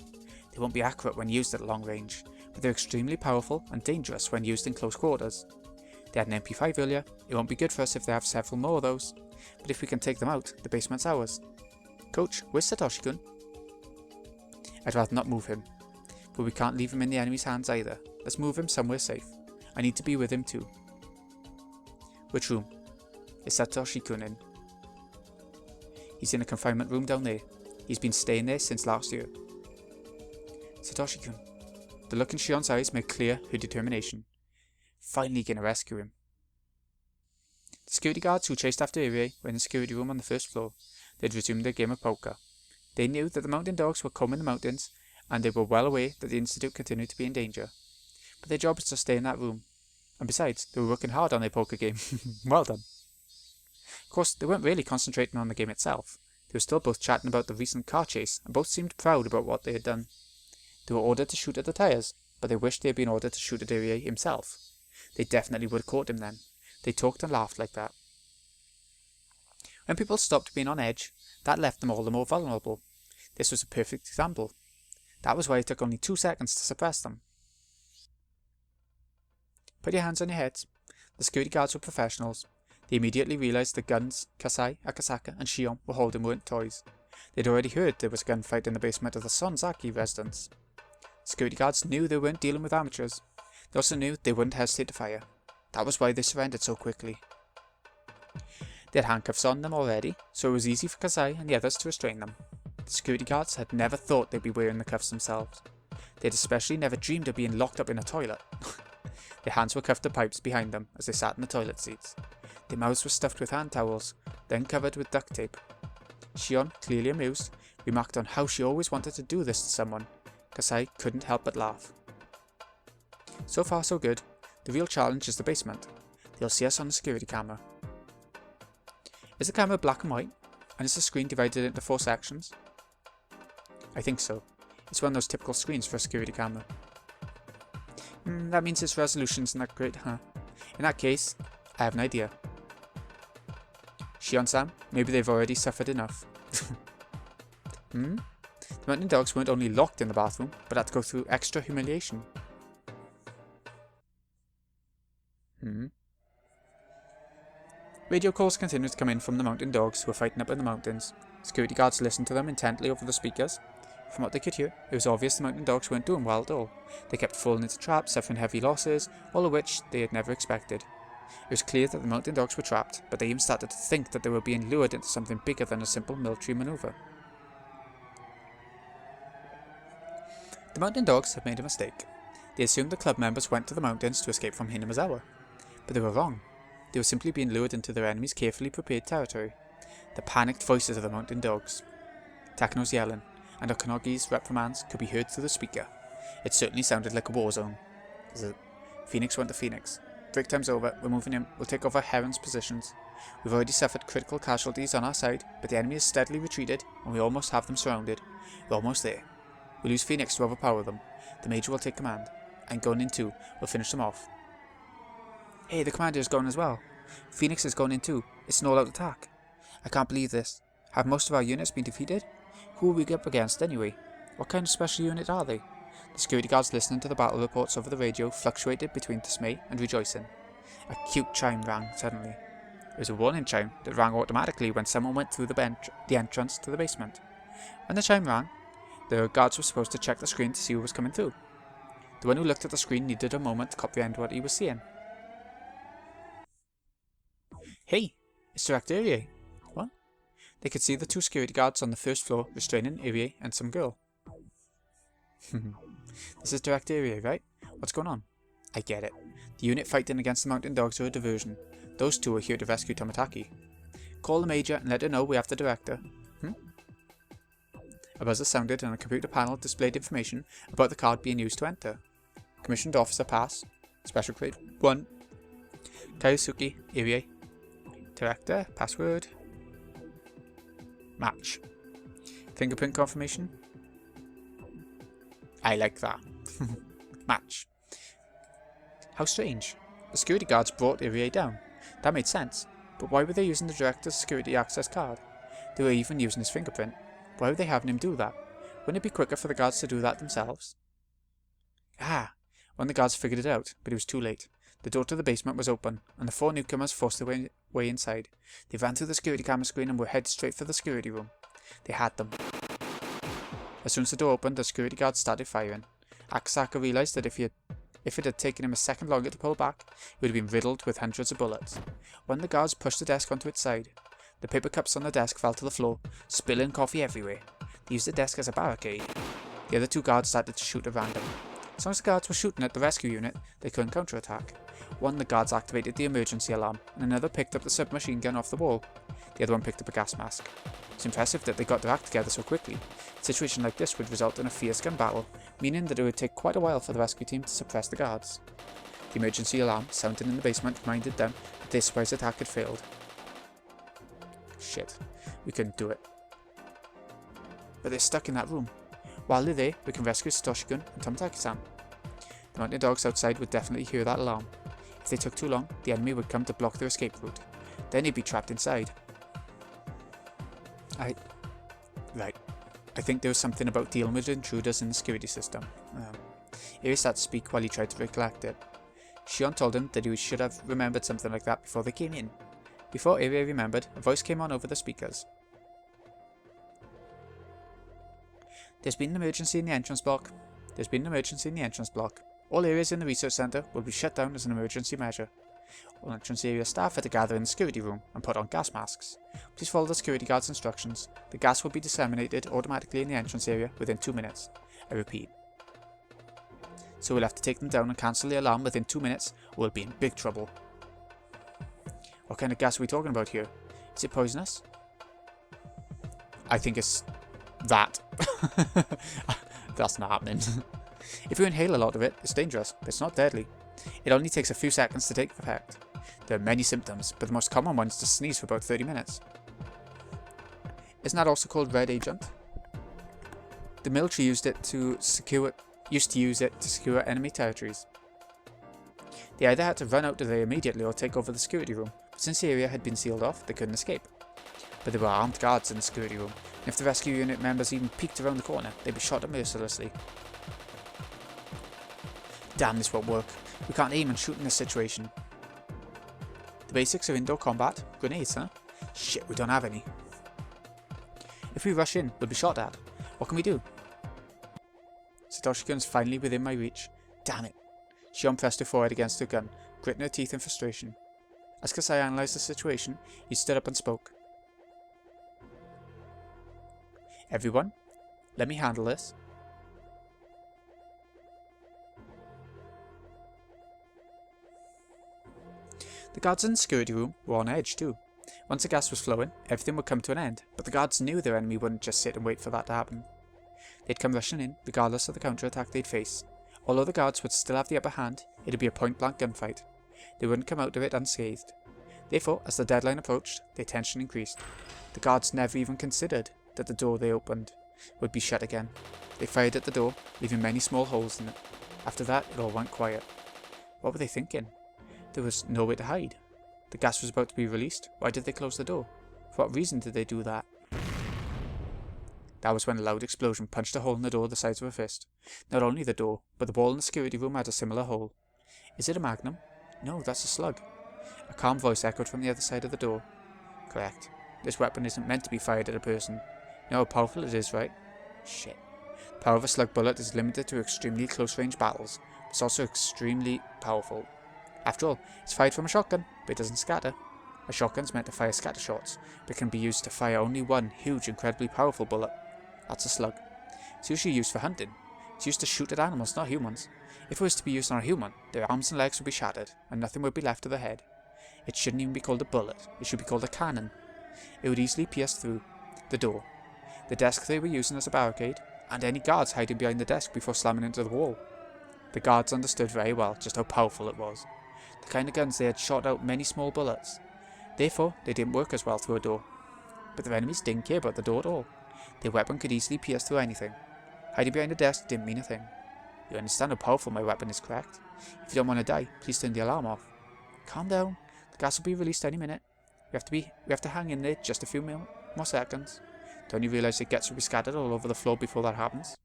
They won't be accurate when used at long range, but they're extremely powerful and dangerous when used in close quarters. They had an MP5 earlier, it won't be good for us if they have several more of those, but if we can take them out, the basement's ours. Coach, where's Satoshi-kun? I'd rather not move him, but we can't leave him in the enemy's hands either. Let's move him somewhere safe. I need to be with him too. Which room? Is Satoshi-kun in? He's in a confinement room down there. He's been staying there since last year. Satoshi-kun. The look in Shion's eyes made clear her determination. Finally gonna rescue him. The security guards who chased after Irie were in the security room on the first floor. They'd resumed their game of poker. They knew that the mountain dogs were combing the mountains, and they were well aware that the Institute continued to be in danger. But their job was to stay in that room. And besides, they were working hard on their poker game. Well done. Of course, they weren't really concentrating on the game itself. They were still both chatting about the recent car chase, and both seemed proud about what they had done. They were ordered to shoot at the tyres, but they wished they had been ordered to shoot at Irie himself. They definitely would have caught him then. They talked and laughed like that. When people stopped being on edge, that left them all the more vulnerable. This was a perfect example. That was why it took only 2 seconds to suppress them. Put your hands on your heads. The security guards were professionals. They immediately realised the guns Kasai, Akasaka and Shion were holding weren't toys. They'd already heard there was a gunfight in the basement of the Sonzaki residence. Security guards knew they weren't dealing with amateurs. They also knew they wouldn't hesitate to fire. That was why they surrendered so quickly. They had handcuffs on them already, so it was easy for Kasai and the others to restrain them. The security guards had never thought they'd be wearing the cuffs themselves. They had especially never dreamed of being locked up in a toilet. Their hands were cuffed to pipes behind them as they sat in the toilet seats. Their mouths were stuffed with hand towels, then covered with duct tape. Shion, clearly amused, remarked on how she always wanted to do this to someone. Kasai couldn't help but laugh. So far so good. The real challenge is the basement. They'll see us on the security camera. Is the camera black and white? And is the screen divided into 4 sections? I think so. It's one of those typical screens for a security camera. That means its resolution's not great, huh? In that case, I have an idea. Shion-san, maybe they've already suffered enough. The mountain dogs weren't only locked in the bathroom, but had to go through extra humiliation. Radio calls continued to come in from the mountain dogs who were fighting up in the mountains. Security guards listened to them intently over the speakers. From what they could hear, it was obvious the mountain dogs weren't doing well at all. They kept falling into traps, suffering heavy losses, all of which they had never expected. It was clear that the mountain dogs were trapped, but they even started to think that they were being lured into something bigger than a simple military maneuver. The mountain dogs had made a mistake. They assumed the club members went to the mountains to escape from Hinamizawa. But they were wrong. They were simply being lured into their enemy's carefully prepared territory. The panicked voices of the mountain dogs, Takano's yelling, and Okanagi's reprimands could be heard through the speaker. It certainly sounded like a war zone. Phoenix went to Phoenix. Break time's over, we're moving in, we'll take over Heron's positions. We've already suffered critical casualties on our side, but the enemy has steadily retreated, and we almost have them surrounded. We're almost there. We'll use Phoenix to overpower them. The Major will take command, and going in too, we'll finish them off. Hey, the Commander is going as well. Phoenix is going in too. It's an all-out attack. I can't believe this. Have most of our units been defeated? Who will we get up against anyway? What kind of special unit are they? The security guards listening to the battle reports over the radio fluctuated between dismay and rejoicing. A cute chime rang suddenly. It was a warning chime that rang automatically when someone went through the entrance to the basement. When the chime rang, the guards were supposed to check the screen to see who was coming through. The one who looked at the screen needed a moment to comprehend what he was seeing. Hey, it's Director Irie. What? They could see the two security guards on the first floor restraining Irie and some girl. This is Director Irie, right? What's going on? I get it. The unit fighting against the mountain dogs are a diversion. Those two are here to rescue Tomataki. Call the Major and let her know we have the Director. A buzzer sounded and a computer panel displayed information about the card being used to enter. Commissioned Officer Pass. Special Grade 1. Kyosuke Irie. Director. Password. Match. Fingerprint confirmation. I like that. Match. How strange. The security guards brought Irie down. That made sense. But why were they using the Director's security access card? They were even using his fingerprint. Why were they having him do that? Wouldn't it be quicker for the guards to do that themselves? Ah! One of the guards figured it out, but it was too late. The door to the basement was open, and the four newcomers forced their way inside. They ran through the security camera screen and were headed straight for the security room. They had them. As soon as the door opened, the security guards started firing. Akasaka realized that if it had taken him a second longer to pull back, he would have been riddled with hundreds of bullets. One of the guards pushed the desk onto its side. The paper cups on the desk fell to the floor, spilling coffee everywhere. They used the desk as a barricade. The other two guards started to shoot at random. As long as the guards were shooting at the rescue unit, they couldn't counterattack. One of the guards activated the emergency alarm, and another picked up the submachine gun off the wall. The other one picked up a gas mask. It's impressive that they got their act together so quickly. A situation like this would result in a fierce gun battle, meaning that it would take quite a while for the rescue team to suppress the guards. The emergency alarm sounding in the basement reminded them that their surprise attack had failed. Shit, we couldn't do it. But they're stuck in that room. While they're there, we can rescue Satoshi-kun and Tomataki-san. The mountain dogs outside would definitely hear that alarm. If they took too long, the enemy would come to block their escape route. Then he'd be trapped inside. Right. I think there was something about dealing with intruders in the security system. Irie started to speak while he tried to recollect it. Shion told him that he should have remembered something like that before they came in. Before Irie remembered, a voice came on over the speakers. There's been an emergency in the entrance block. All areas in the research center will be shut down as an emergency measure. All entrance area staff are to gather in the security room and put on gas masks. Please follow the security guard's instructions. The gas will be disseminated automatically in the entrance area within 2 minutes. I repeat. So we'll have to take them down and cancel the alarm within 2 minutes, or we'll be in big trouble. What kind of gas are we talking about here? Is it poisonous? I think it's that. That's not happening. If you inhale a lot of it, it's dangerous, but it's not deadly. It only takes a few seconds to take effect. There are many symptoms, but the most common one is to sneeze for about 30 minutes. Isn't that also called red agent? The military used to use it to secure enemy territories. They either had to run out of there immediately or take over the security room, but since the area had been sealed off, they couldn't escape. But there were armed guards in the security room, and if the rescue unit members even peeked around the corner, they'd be shot mercilessly. Damn, this won't work. We can't aim and shoot in this situation. The basics of indoor combat? Grenades, huh? Shit, we don't have any. If we rush in, we'll be shot at. What can we do? Satoshi-kun's finally within my reach. Damn it. Shion pressed her forehead against her gun, gritting her teeth in frustration. As Kasai analysed the situation, he stood up and spoke. Everyone, let me handle this. The guards in the security room were on edge too. Once the gas was flowing, everything would come to an end, but the guards knew their enemy wouldn't just sit and wait for that to happen. They'd come rushing in, regardless of the counter-attack they'd face. Although the guards would still have the upper hand, it'd be a point-blank gunfight. They wouldn't come out of it unscathed. Therefore, as the deadline approached, their tension increased. The guards never even considered that the door they opened would be shut again. They fired at the door, leaving many small holes in it. After that, it all went quiet. What were they thinking? There was nowhere to hide. The gas was about to be released. Why did they close the door? For what reason did they do that? That was when a loud explosion punched a hole in the door the size of a fist. Not only the door, but the wall in the security room had a similar hole. Is it a magnum? No, that's a slug. A calm voice echoed from the other side of the door. Correct. This weapon isn't meant to be fired at a person. You know how powerful it is, right? Shit. The power of a slug bullet is limited to extremely close-range battles, but it's also extremely powerful. After all, it's fired from a shotgun, but it doesn't scatter. A shotgun's meant to fire scatter shots, but can be used to fire only one huge, incredibly powerful bullet. That's a slug. It's usually used for hunting. It's used to shoot at animals, not humans. If it was to be used on a human, their arms and legs would be shattered, and nothing would be left of the head. It shouldn't even be called a bullet, it should be called a cannon. It would easily pierce through the door, the desk they were using as a barricade, and any guards hiding behind the desk before slamming into the wall. The guards understood very well just how powerful it was. The kind of guns they had shot out many small bullets. Therefore, they didn't work as well through a door. But their enemies didn't care about the door at all. Their weapon could easily pierce through anything. Hiding behind a desk didn't mean a thing. You understand how powerful my weapon is, correct? If you don't want to die, please turn the alarm off. Calm down. The gas will be released any minute. We have to hang in there just a few more seconds. Don't you realise it gets to be scattered all over the floor before that happens?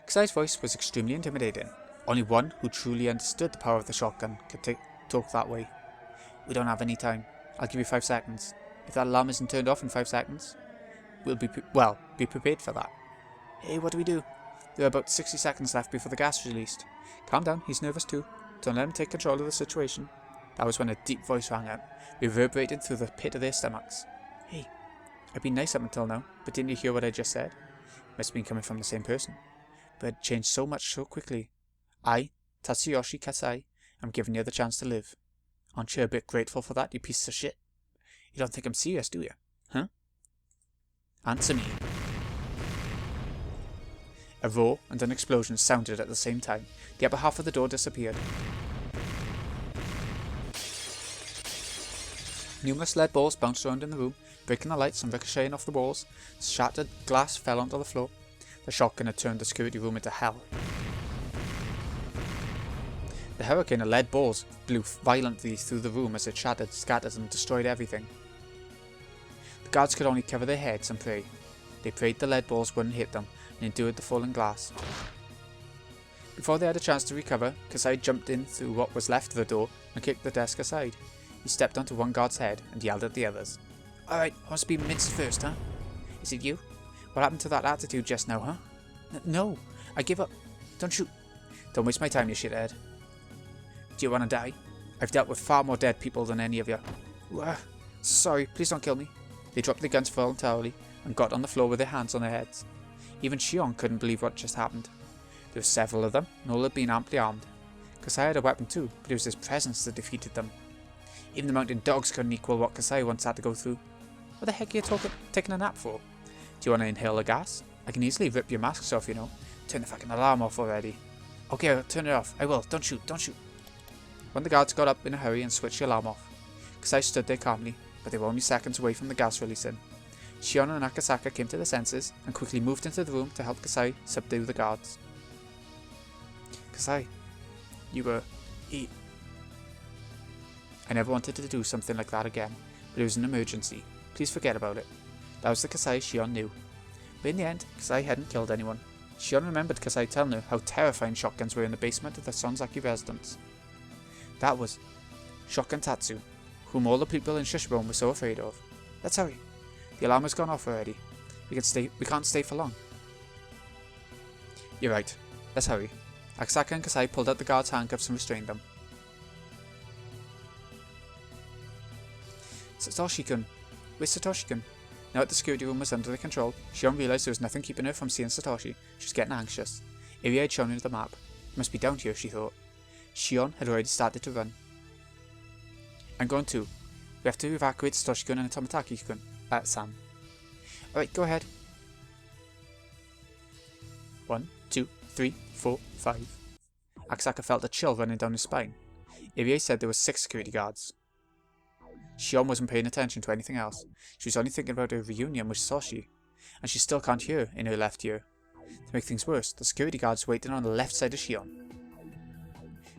Kasai's voice was extremely intimidating. Only one who truly understood the power of the shotgun could talk that way. We don't have any time. I'll give you 5 seconds. If that alarm isn't turned off in 5 seconds, we'll be prepared for that. Hey, what do we do? There are about 60 seconds left before the gas is released. Calm down, he's nervous too. Don't let him take control of the situation. That was when a deep voice rang out, reverberating through the pit of their stomachs. Hey, I've been nice up until now, but didn't you hear what I just said? Must have been coming from the same person. But it changed so much so quickly. I, Satoshi Kasai, am giving you the chance to live. Aren't you a bit grateful for that, you piece of shit? You don't think I'm serious, do you? Huh? Answer me. A roar and an explosion sounded at the same time. The upper half of the door disappeared. Numerous lead balls bounced around in the room, breaking the lights and ricocheting off the walls. Shattered glass fell onto the floor. The shotgun had turned the security room into hell. The hurricane of lead balls blew violently through the room as it shattered, scattered and destroyed everything. The guards could only cover their heads and pray. They prayed the lead balls wouldn't hit them and endured the falling glass. Before they had a chance to recover, Kasai jumped in through what was left of the door and kicked the desk aside. He stepped onto one guard's head and yelled at the others. Alright, who wants to be minced first, huh? Is it you? What happened to that attitude just now, huh? No, I give up. Don't shoot. Don't waste my time, you shithead. Do you want to die? I've dealt with far more dead people than any of you. Sorry, please don't kill me. They dropped their guns voluntarily and got on the floor with their hands on their heads. Even Shion couldn't believe what just happened. There were several of them, and all had been amply armed. Kasai had a weapon too, but it was his presence that defeated them. Even the mountain dogs couldn't equal what Kasai once had to go through. What the heck are you taking a nap for? Do you want to inhale the gas? I can easily rip your masks off, you know. Turn the fucking alarm off already. Okay, I'll turn it off. I will. Don't shoot, don't shoot. When the guards got up in a hurry and switched the alarm off, Kasai stood there calmly, but they were only seconds away from the gas releasing. Shion and Akasaka came to their senses and quickly moved into the room to help Kasai subdue the guards. Kasai, I never wanted to do something like that again, but it was an emergency. Please forget about it. That was the Kasai Shion knew. But in the end, Kasai hadn't killed anyone. Shion remembered Kasai telling her how terrifying shotguns were in the basement of the Sonzaki residence. That was Shotgun Tatsu, whom all the people in Shishibone were so afraid of. Let's hurry. The alarm has gone off already. We can't stay for long. You're right. Let's hurry. Akasaka and Kasai pulled out the guards' handcuffs and restrained them. Satoshi-kun. Where's Satoshi-kun? Now that the security room was under their control, Shion realised there was nothing keeping her from seeing Satoshi. She was getting anxious. Area had shown her the map. It must be down here, she thought. Shion had already started to run. I'm going too. We have to evacuate Satoshi-kun and Tomitaki-kun. Sam. Alright, go ahead. 1, 2, 3, 4, 5. Akasaka felt a chill running down his spine. Irie said there were 6 security guards. Shion wasn't paying attention to anything else. She was only thinking about her reunion with Satoshi. And she still can't hear in her left ear. To make things worse, the security guards waiting on the left side of Shion.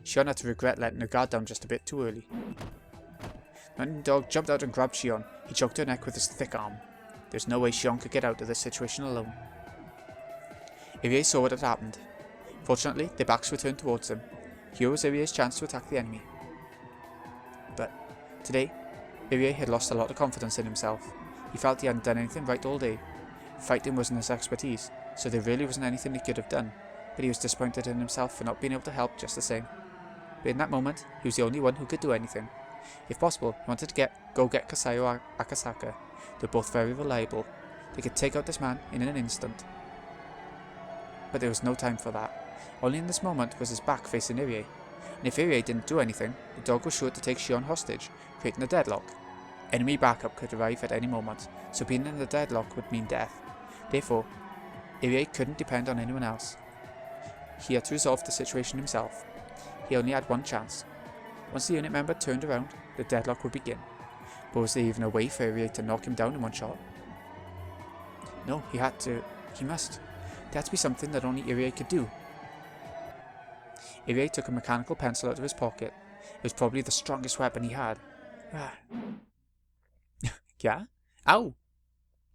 Shion had to regret letting her guard down just a bit too early. The mountain dog jumped out and grabbed Shion. He choked her neck with his thick arm. There's no way Shion could get out of this situation alone. Irie saw what had happened. Fortunately, their backs were turned towards him. Here was Irie's chance to attack the enemy. But today, Irie had lost a lot of confidence in himself. He felt he hadn't done anything right all day. Fighting wasn't his expertise, so there really wasn't anything he could have done, but he was disappointed in himself for not being able to help just the same. But in that moment, he was the only one who could do anything. If possible, he wanted to go get Kasai or Akasaka. They're both very reliable. They could take out this man in an instant. But there was no time for that. Only in this moment was his back facing Irie, and if Irie didn't do anything, the dog was sure to take Shion hostage, creating a deadlock. Enemy backup could arrive at any moment, so being in the deadlock would mean death. Therefore, Irie couldn't depend on anyone else. He had to resolve the situation himself. He only had one chance. Once the unit member turned around, the deadlock would begin. But was there even a way for Irie to knock him down in one shot? No, he must. There had to be something that only Irie could do. Irie took a mechanical pencil out of his pocket. It was probably the strongest weapon he had. Yeah? Ow!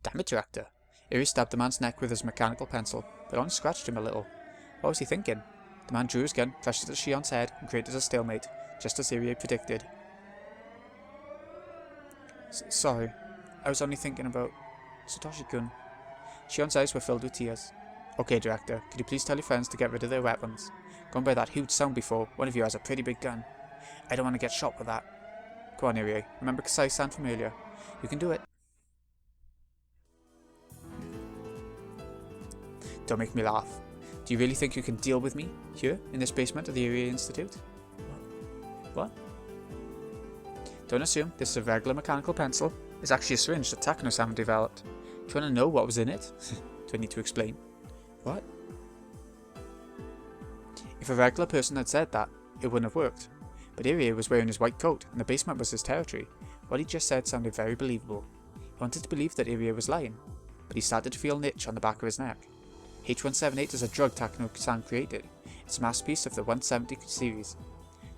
Damn it, Director. Irie stabbed the man's neck with his mechanical pencil, but only scratched him a little. What was he thinking? The man drew his gun, flashed it at Shion's head, and created a stalemate, just as Irie predicted. Sorry, I was only thinking about Satoshi-kun. Shion's eyes were filled with tears. Okay, Director, could you please tell your friends to get rid of their weapons? Gone by that huge sound before, one of you has a pretty big gun. I don't want to get shot with that. Come on, Irie, remember Kasai-san from earlier. You can do it. Don't make me laugh. Do you really think you can deal with me, here, in this basement of the Irie Institute? What? Don't assume this is a regular mechanical pencil. It's actually a syringe that Takano-sama developed. Do you want to know what was in it? Do I need to explain? What? If a regular person had said that, it wouldn't have worked. But Irie was wearing his white coat, and the basement was his territory. What he just said sounded very believable. He wanted to believe that Irie was lying, but he started to feel an itch on the back of his neck. H178 is a drug Takano-san created. It's a masterpiece of the 170 series.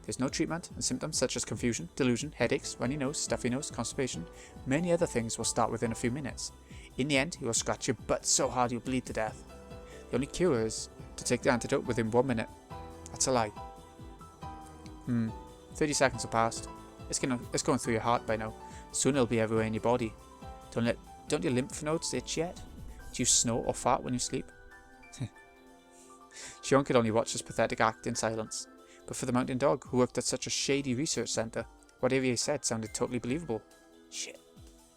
There's no treatment, and symptoms such as confusion, delusion, headaches, runny nose, stuffy nose, constipation, many other things will start within a few minutes. In the end, he will scratch your butt so hard you'll bleed to death. The only cure is to take the antidote within 1 minute. That's a lie. 30 seconds have passed. It's going through your heart by now. Soon it'll be everywhere in your body. Don't your lymph nodes itch yet? Do you snore or fart when you sleep? Shion could only watch this pathetic act in silence. But for the mountain dog, who worked at such a shady research center, what Irie said sounded totally believable. Shit.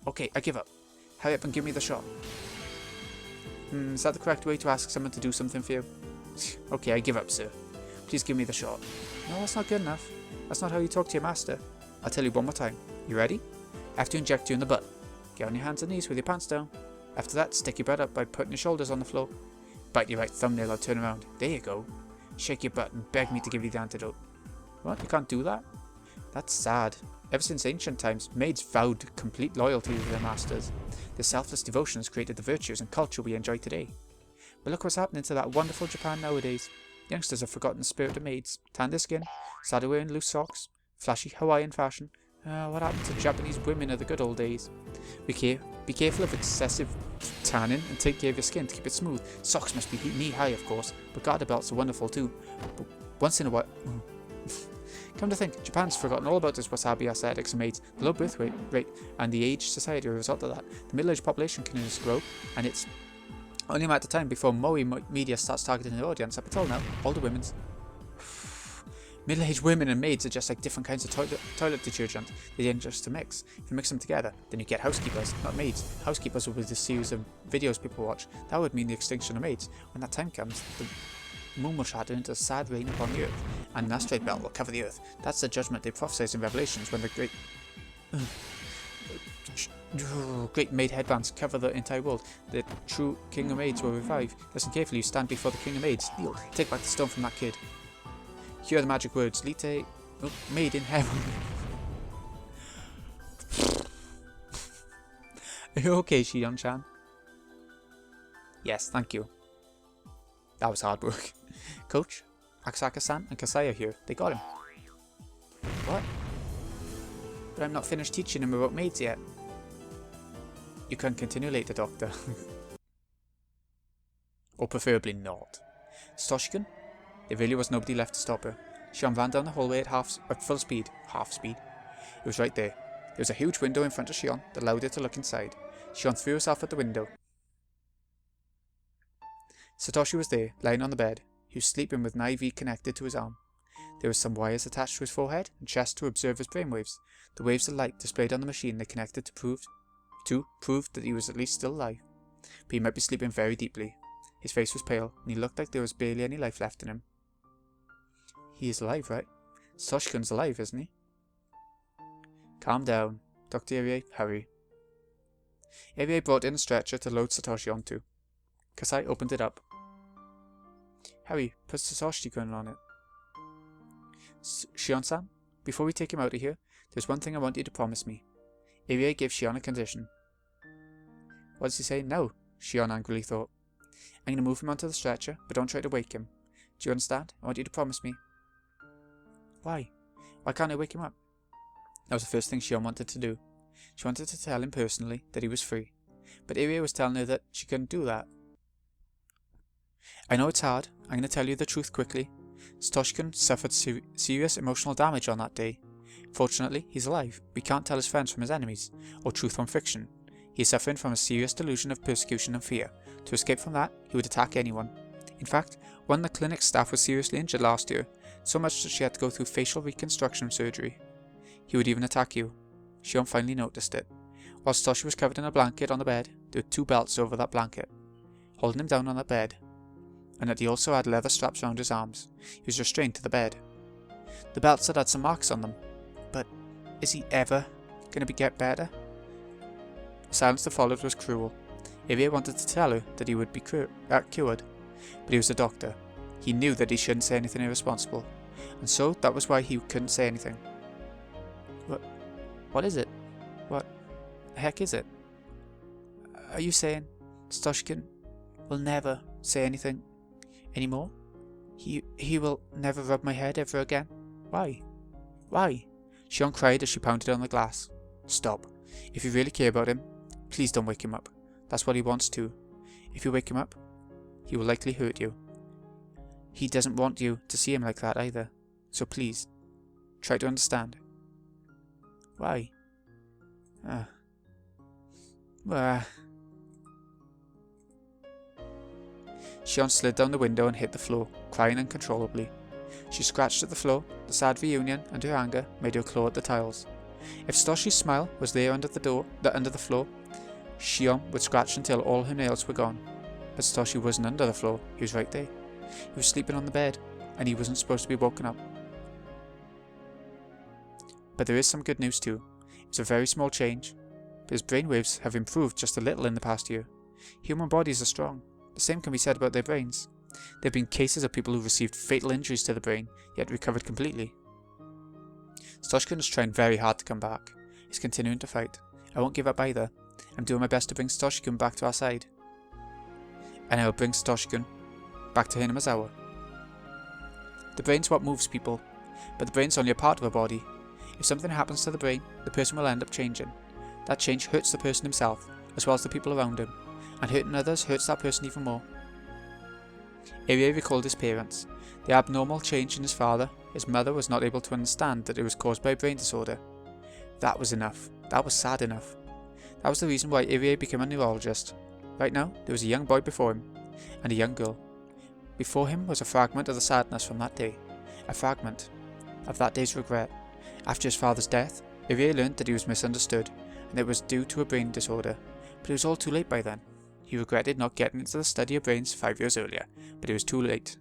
Okay, I give up. Hurry up and give me the shot. Is that the correct way to ask someone to do something for you? Okay, I give up, sir. Please give me the shot. No, that's not good enough. That's not how you talk to your master. I'll tell you one more time. You ready? I have to inject you in the butt. Get on your hands and knees with your pants down. After that, stick your butt up by putting your shoulders on the floor. Bite your right thumbnail or turn around. There you go. Shake your butt and beg me to give you the antidote. What? You can't do that? That's sad. Ever since ancient times, maids vowed complete loyalty to their masters. Their selfless devotion has created the virtues and culture we enjoy today. But look what's happening to that wonderful Japan nowadays. Youngsters have forgotten the spirit of maids, tanned their skin, started wearing loose socks, flashy Hawaiian fashion. What happened to Japanese women of the good old days? Be careful of excessive tanning and take care of your skin to keep it smooth. Socks must be knee-high, of course, but garter belts are wonderful too. But once in a while... Come to think, Japan's forgotten all about this wasabi aesthetics and maids, the low birth rate, and the aged society as a result of that. The middle-aged population continues to grow, and it's only a matter of time before Moe media starts targeting their audience. Up until now, older women's... Middle-aged women and maids are just like different kinds of toilet detergent. They're dangerous to mix. If you mix them together, then you get housekeepers, not maids. Housekeepers will be the series of videos people watch. That would mean the extinction of maids. When that time comes, moon will shatter into sad rain upon the earth, and an asteroid belt will cover the earth. That's the judgment they prophesied in Revelations when the great maid headbands cover the entire world. The true King of Maids will revive. Listen carefully, you stand before the King of Maids. Kneel, take back the stone from that kid. Hear the magic words, Lite, maid in heaven. Are you okay, Shion-chan? Yes, thank you. That was hard work. Coach, Akasaka-san and Kasai are here. They got him. What? But I'm not finished teaching him about maids yet. You can continue later, Doctor. Or preferably not. Satoshi-kun? There really was nobody left to stop her. Shion ran down the hallway at full speed. Half speed. It was right there. There was a huge window in front of Shion that allowed her to look inside. Shion threw herself at the window. Satoshi was there, lying on the bed. He was sleeping with an IV connected to his arm. There were some wires attached to his forehead and chest to observe his brainwaves. The waves of light displayed on the machine they connected to proved that he was at least still alive. But he might be sleeping very deeply. His face was pale, and he looked like there was barely any life left in him. He is alive, right? Satoshi-kun's alive, isn't he? Calm down. Dr. Irie, hurry. Irie brought in a stretcher to load Satoshi onto. Kasai opened it up. Harry, put Satoshi-kun on it. Shion-san, before we take him out of here, there's one thing I want you to promise me. Irie gave Shion a condition. What does he say? No, Shion angrily thought. I'm going to move him onto the stretcher, but don't try to wake him. Do you understand? I want you to promise me. Why? Why can't I wake him up? That was the first thing Shion wanted to do. She wanted to tell him personally that he was free, but Irie was telling her that she couldn't do that. I know it's hard. I'm going to tell you the truth quickly. Satoshi-kun suffered serious emotional damage on that day. Fortunately, he's alive. We can't tell his friends from his enemies, or truth from fiction. He is suffering from a serious delusion of persecution and fear. To escape from that, he would attack anyone. In fact, one of the clinic's staff was seriously injured last year, so much that she had to go through facial reconstruction surgery. He would even attack you. Shion finally noticed it. While Satoshi was covered in a blanket on the bed, there were 2 belts over that blanket, holding him down on that bed, and that he also had leather straps around his arms. He was restrained to the bed. The belts had some marks on them, but is he ever going to get better? The silence that followed was cruel. Irie wanted to tell her that he would be cured, but he was a doctor. He knew that he shouldn't say anything irresponsible, and so that was why he couldn't say anything. What is it? What the heck is it? Are you saying Satoshi-kun will never say anything anymore? He will never rub my head ever again? Why? Why? Shion cried as she pounded on the glass. Stop. If you really care about him, please don't wake him up. That's what he wants to. If you wake him up, he will likely hurt you. He doesn't want you to see him like that either. So please, try to understand. Why? Shion slid down the window and hit the floor, crying uncontrollably. She scratched at the floor. The sad reunion and her anger made her claw at the tiles. If Satoshi's smile was there under the floor, Shion would scratch until all her nails were gone. But Satoshi wasn't under the floor, he was right there. He was sleeping on the bed, and he wasn't supposed to be woken up. But there is some good news too. It was a very small change, but his brainwaves have improved just a little in the past year. Human bodies are strong. The same can be said about their brains. There have been cases of people who received fatal injuries to the brain, yet recovered completely. Satoshi-kun is trying very hard to come back. He's continuing to fight. I won't give up either. I'm doing my best to bring Satoshi-kun back to our side. And I will bring Satoshi-kun back to Hinamazawa. The brain's what moves people, but the brain's only a part of a body. If something happens to the brain, the person will end up changing. That change hurts the person himself, as well as the people around him, and hurting others hurts that person even more. Irie recalled his parents. The abnormal change in his father. His mother was not able to understand that it was caused by a brain disorder. That was enough. That was sad enough. That was the reason why Irie became a neurologist. Right now, there was a young boy before him, and a young girl. Before him was a fragment of the sadness from that day. A fragment of that day's regret. After his father's death, Irie learned that he was misunderstood, and it was due to a brain disorder. But it was all too late by then. He regretted not getting into the study of brains 5 years earlier, but it was too late.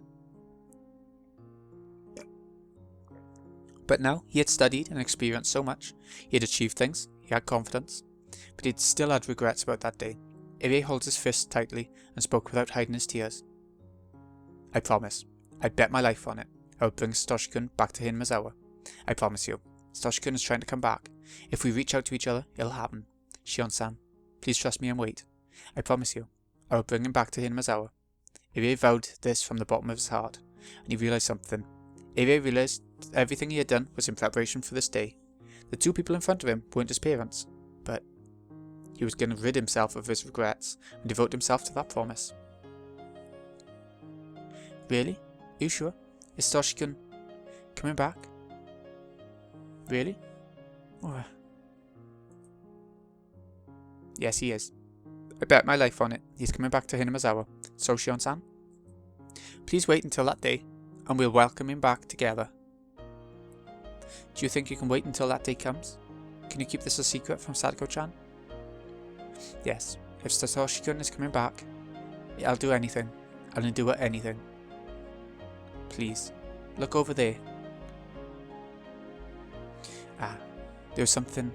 But now he had studied and experienced so much, he had achieved things, he had confidence, but he still had regrets about that day. Irie held his fist tightly and spoke without hiding his tears. I promise. I bet my life on it. I will bring Satoshi-kun back to Hinamizawa. I promise you. Satoshi-kun is trying to come back. If we reach out to each other, it'll happen. Shion-san, please trust me and wait. I promise you. I will bring him back to Hinamizawa. Irie vowed this from the bottom of his heart, and he realized something. Irie realized everything he had done was in preparation for this day. The two people in front of him weren't his parents, but he was going to rid himself of his regrets and devote himself to that promise. Really? Are you sure? Is Satoshi-kun coming back? Really? Oh. Yes, he is. I bet my life on it. He's coming back to Hinamizawa. So, Shion-san? Please wait until that day, and we'll welcome him back together. Do you think you can wait until that day comes? Can you keep this a secret from Sadako-chan? Yes, if Satoshi-kun is coming back, I'll do anything. I'll endure anything. Please, look over there. Ah, there was something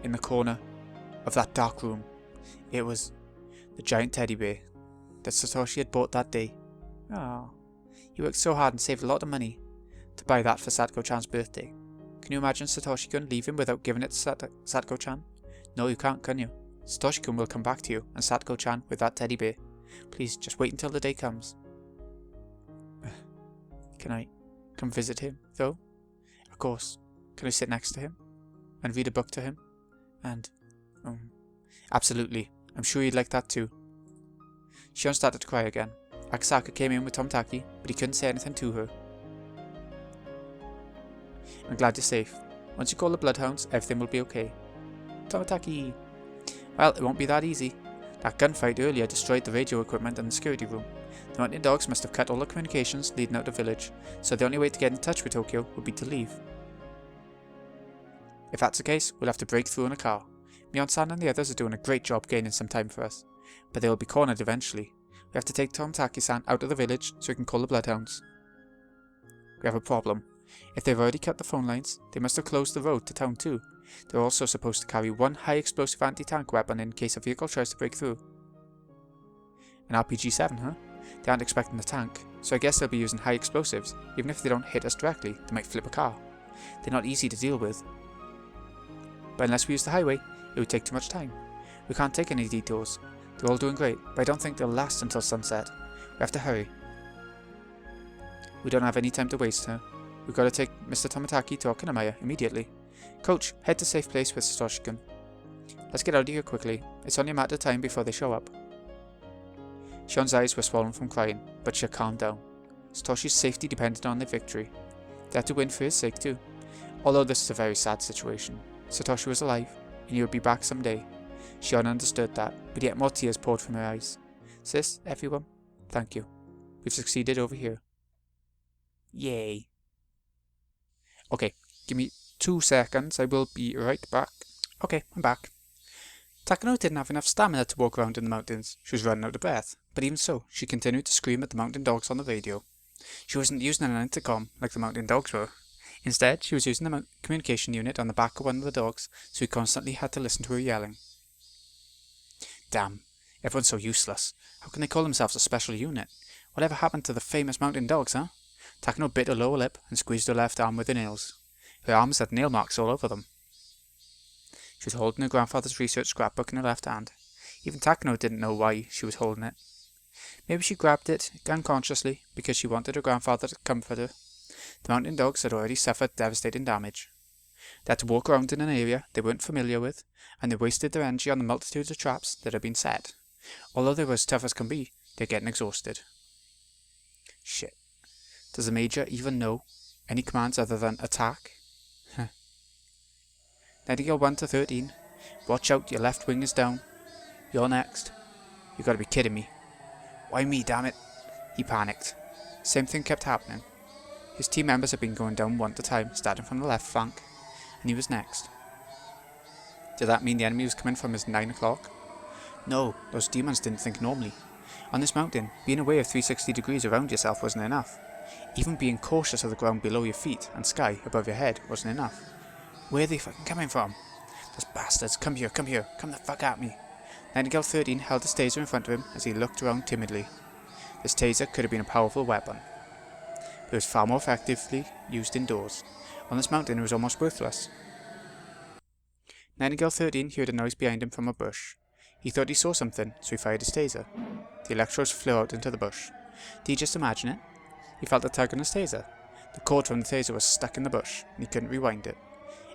in the corner of that dark room. It was the giant teddy bear that Satoshi had bought that day. Ah, he worked so hard and saved a lot of money to buy that for Sadako-chan's birthday. Can you imagine Satoshi-kun leaving without giving it to Sadako-chan? No, you can't, can you? Satoshi-kun will come back to you and Sadako-chan with that teddy bear. Please, just wait until the day comes. Can I come visit him, though? Of course. Can I sit next to him? And read a book to him? And, absolutely. I'm sure he'd like that too. Shion started to cry again. Akasaka came in with Tomitaki, but he couldn't say anything to her. I'm glad you're safe. Once you call the bloodhounds, everything will be okay. Tomitaki! Well, it won't be that easy. That gunfight earlier destroyed the radio equipment in the security room. The mountain dogs must have cut all the communications leading out of the village, so the only way to get in touch with Tokyo would be to leave. If that's the case, we'll have to break through in a car. Mion-san and the others are doing a great job gaining some time for us, but they will be cornered eventually. We have to take Tomitaki-san out of the village so we can call the bloodhounds. We have a problem. If they've already cut the phone lines, they must have closed the road to town too. They're also supposed to carry one high-explosive anti-tank weapon in case a vehicle tries to break through. An RPG-7, huh? They aren't expecting a tank, so I guess they'll be using high explosives. Even if they don't hit us directly, they might flip a car. They're not easy to deal with. But unless we use the highway, it would take too much time. We can't take any detours. They're all doing great, but I don't think they'll last until sunset. We have to hurry. We don't have any time to waste, huh? We've got to take Mr. Tomitaki to Okinamaya immediately. Coach, head to safe place with Satoshi-kun. Let's get out of here quickly. It's only a matter of time before they show up. Shion's eyes were swollen from crying, but she had calmed down. Satoshi's safety depended on their victory. They had to win for his sake too. Although this is a very sad situation. Satoshi was alive, and he would be back someday. Shion understood that, but yet more tears poured from her eyes. Sis, everyone, thank you. We've succeeded over here. Yay. Okay, give me 2 seconds, I will be right back. Okay, I'm back. Takano didn't have enough stamina to walk around in the mountains. She was running out of breath, but even so, she continued to scream at the mountain dogs on the radio. She wasn't using an intercom like the mountain dogs were. Instead, she was using the communication unit on the back of one of the dogs, so he constantly had to listen to her yelling. Damn, everyone's so useless. How can they call themselves a special unit? Whatever happened to the famous mountain dogs, huh? Takano bit her lower lip and squeezed her left arm with her nails. Her arms had nail marks all over them. She was holding her grandfather's research scrapbook in her left hand. Even Takano didn't know why she was holding it. Maybe she grabbed it unconsciously because she wanted her grandfather to comfort her. The mountain dogs had already suffered devastating damage. They had to walk around in an area they weren't familiar with, and they wasted their energy on the multitudes of traps that had been set. Although they were as tough as can be, they're getting exhausted. Shit. Does the Major even know any commands other than attack? Nightingale 1 to 13. Watch out, your left wing is down. You're next. You gotta be kidding me. Why me, damn it? He panicked. Same thing kept happening. His team members had been going down one at a time, starting from the left flank, and he was next. Did that mean the enemy was coming from his 9 o'clock? No, those demons didn't think normally. On this mountain, being aware of 360 degrees around yourself wasn't enough. Even being cautious of the ground below your feet and sky above your head wasn't enough. Where are they fucking coming from? Those bastards, come here, come the fuck at me. Nightingale 13 held his taser in front of him as he looked around timidly. This taser could have been a powerful weapon, but it was far more effectively used indoors. On this mountain it was almost worthless. Nightingale 13 heard a noise behind him from a bush. He thought he saw something, so he fired his taser. The electrodes flew out into the bush. Did he just imagine it? He felt a tug on his taser. The cord from the taser was stuck in the bush, and he couldn't rewind it.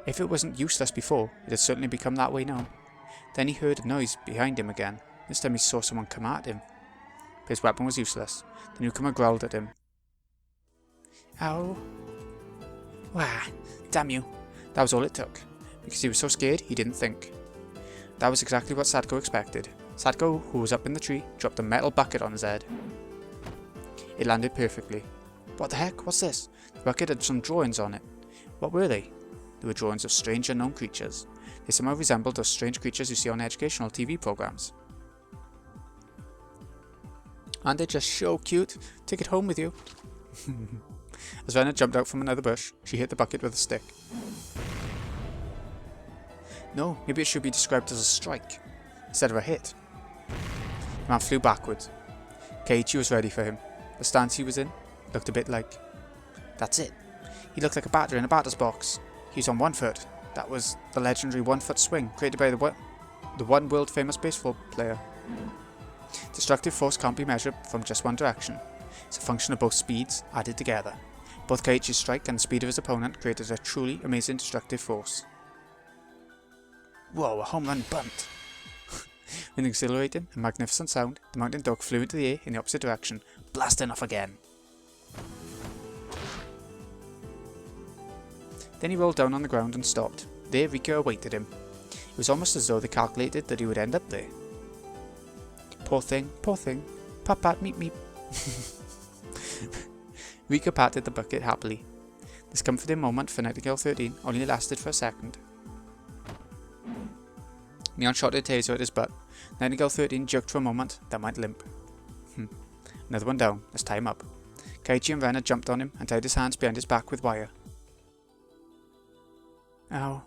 If it wasn't useless before, it had certainly become that way now. Then he heard a noise behind him again. This time he saw someone come at him. But his weapon was useless. The newcomer growled at him. Ow. Wah, damn you. That was all it took. Because he was so scared, he didn't think. That was exactly what Satko expected. Satko, who was up in the tree, dropped a metal bucket on his head. It landed perfectly. What the heck? What's this? The bucket had some drawings on it. What were they? They were drawings of strange unknown creatures. They somehow resembled those strange creatures you see on educational TV programs. Aren't they just so cute? Take it home with you. As Venna jumped out from another bush, she hit the bucket with a stick. No, maybe it should be described as a strike, instead of a hit. The man flew backwards. Keiichi was ready for him. The stance he was in looked a bit like... That's it. He looked like a batter in a batter's box. He was on one foot. That was the legendary one-foot swing created by the one world-famous baseball player. Destructive force can't be measured from just one direction. It's a function of both speeds added together. Both Keiichi's strike and the speed of his opponent created a truly amazing destructive force. Whoa, a home run bunt! With an exhilarating and magnificent sound, the mountain dog flew into the air in the opposite direction, blasting off again. Then he rolled down on the ground and stopped. There Rika awaited him. It was almost as though they calculated that he would end up there. Poor thing, pat pat meep meep. Rika patted the bucket happily. This comforting moment for Nightingale 13 only lasted for a second. Mion shot a taser at his butt. Nightingale 13 jerked for a moment, then went limp. Another one down, let's tie him up. Keiichi and Venna jumped on him and tied his hands behind his back with wire. Oh,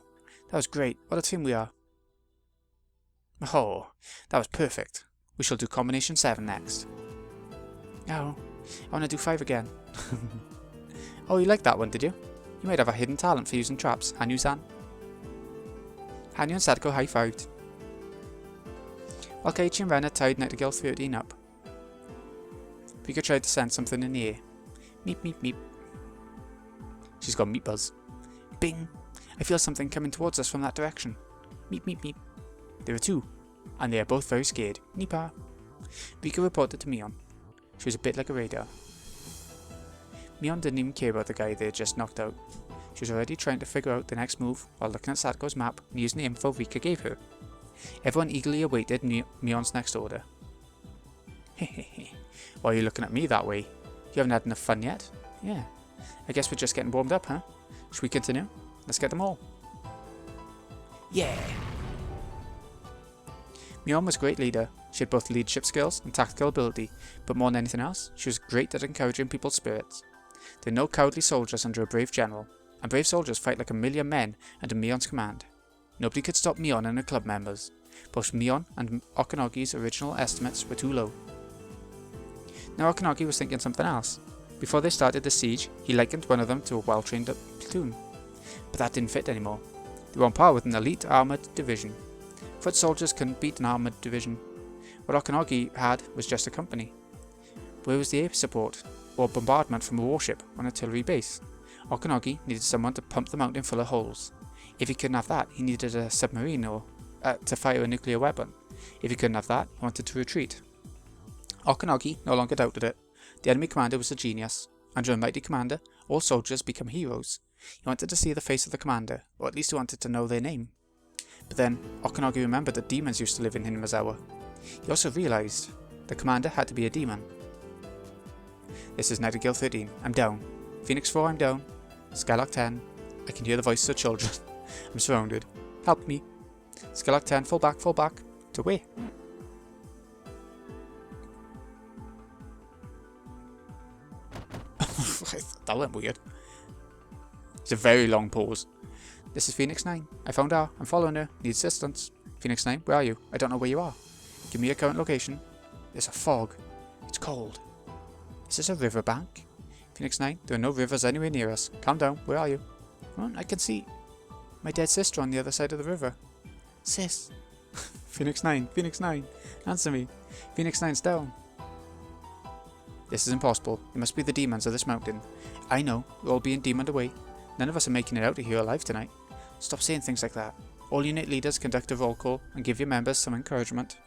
that was great. What a team we are. Oh, that was perfect. We shall do combination 7 next. Oh, I want to do 5 again. Oh, you liked that one, did you? You might have a hidden talent for using traps, Hanyu-san. Hanyu and Sadako high-fived. While Keiichi and Renna tied Nightingale 13 up, Rika tried to send something in the air. Meep meep meep. She's got meat buzz. Bing! I feel something coming towards us from that direction. Meep meep meep. There are 2, and they are both very scared. Nipa. Rika reported to Mion. She was a bit like a radar. Mion didn't even care about the guy they had just knocked out. She was already trying to figure out the next move while looking at Sato's map and using the info Rika gave her. Everyone eagerly awaited Mion's next order. Hehehe. Why are you looking at me that way? You haven't had enough fun yet? Yeah. I guess we're just getting warmed up, huh? Should we continue? Let's get them all. Yeah! Mion was a great leader. She had both leadership skills and tactical ability, but more than anything else, she was great at encouraging people's spirits. There are no cowardly soldiers under a brave general, and brave soldiers fight like a million men under Mion's command. Nobody could stop Mion and her club members. Both Mion and Okanagi's original estimates were too low. Now Okanagi was thinking something else. Before they started the siege, he likened one of them to a well-trained platoon. But that didn't fit anymore. They were on par with an elite armoured division. Foot soldiers couldn't beat an armoured division. What Okanagi had was just a company. Where was the air support, or bombardment from a warship on an artillery base? Okanagi needed someone to pump the mountain full of holes. If he couldn't have that, he needed a submarine or to fire a nuclear weapon. If he couldn't have that, he wanted to retreat. Okanagi no longer doubted it. The enemy commander was a genius. Under a mighty commander, all soldiers become heroes. He wanted to see the face of the commander, or at least he wanted to know their name. But then, Okanagi remembered that demons used to live in Hinamazawa. He also realised the commander had to be a demon. This is Nightingale 13. I'm down. Phoenix 4, I'm down. Skylark 10. I can hear the voices of children. I'm surrounded. Help me. Skylark 10, fall back, fall back. To where? That went weird. It's a very long pause. This is Phoenix 9. I found her. I'm following her. Need assistance. Phoenix 9, where are you? I don't know where you are. Give me your current location. There's a fog. It's cold. Is this a riverbank? Phoenix 9, there are no rivers anywhere near us. Calm down. Where are you? Oh, I can see my dead sister on the other side of the river. Sis. Phoenix 9, Phoenix 9. Answer me. Phoenix 9's down. This is impossible. It must be the demons of this mountain. I know. We're all being demoned away. None of us are making it out of here alive tonight. Stop saying things like that. All unit leaders conduct a roll call and give your members some encouragement.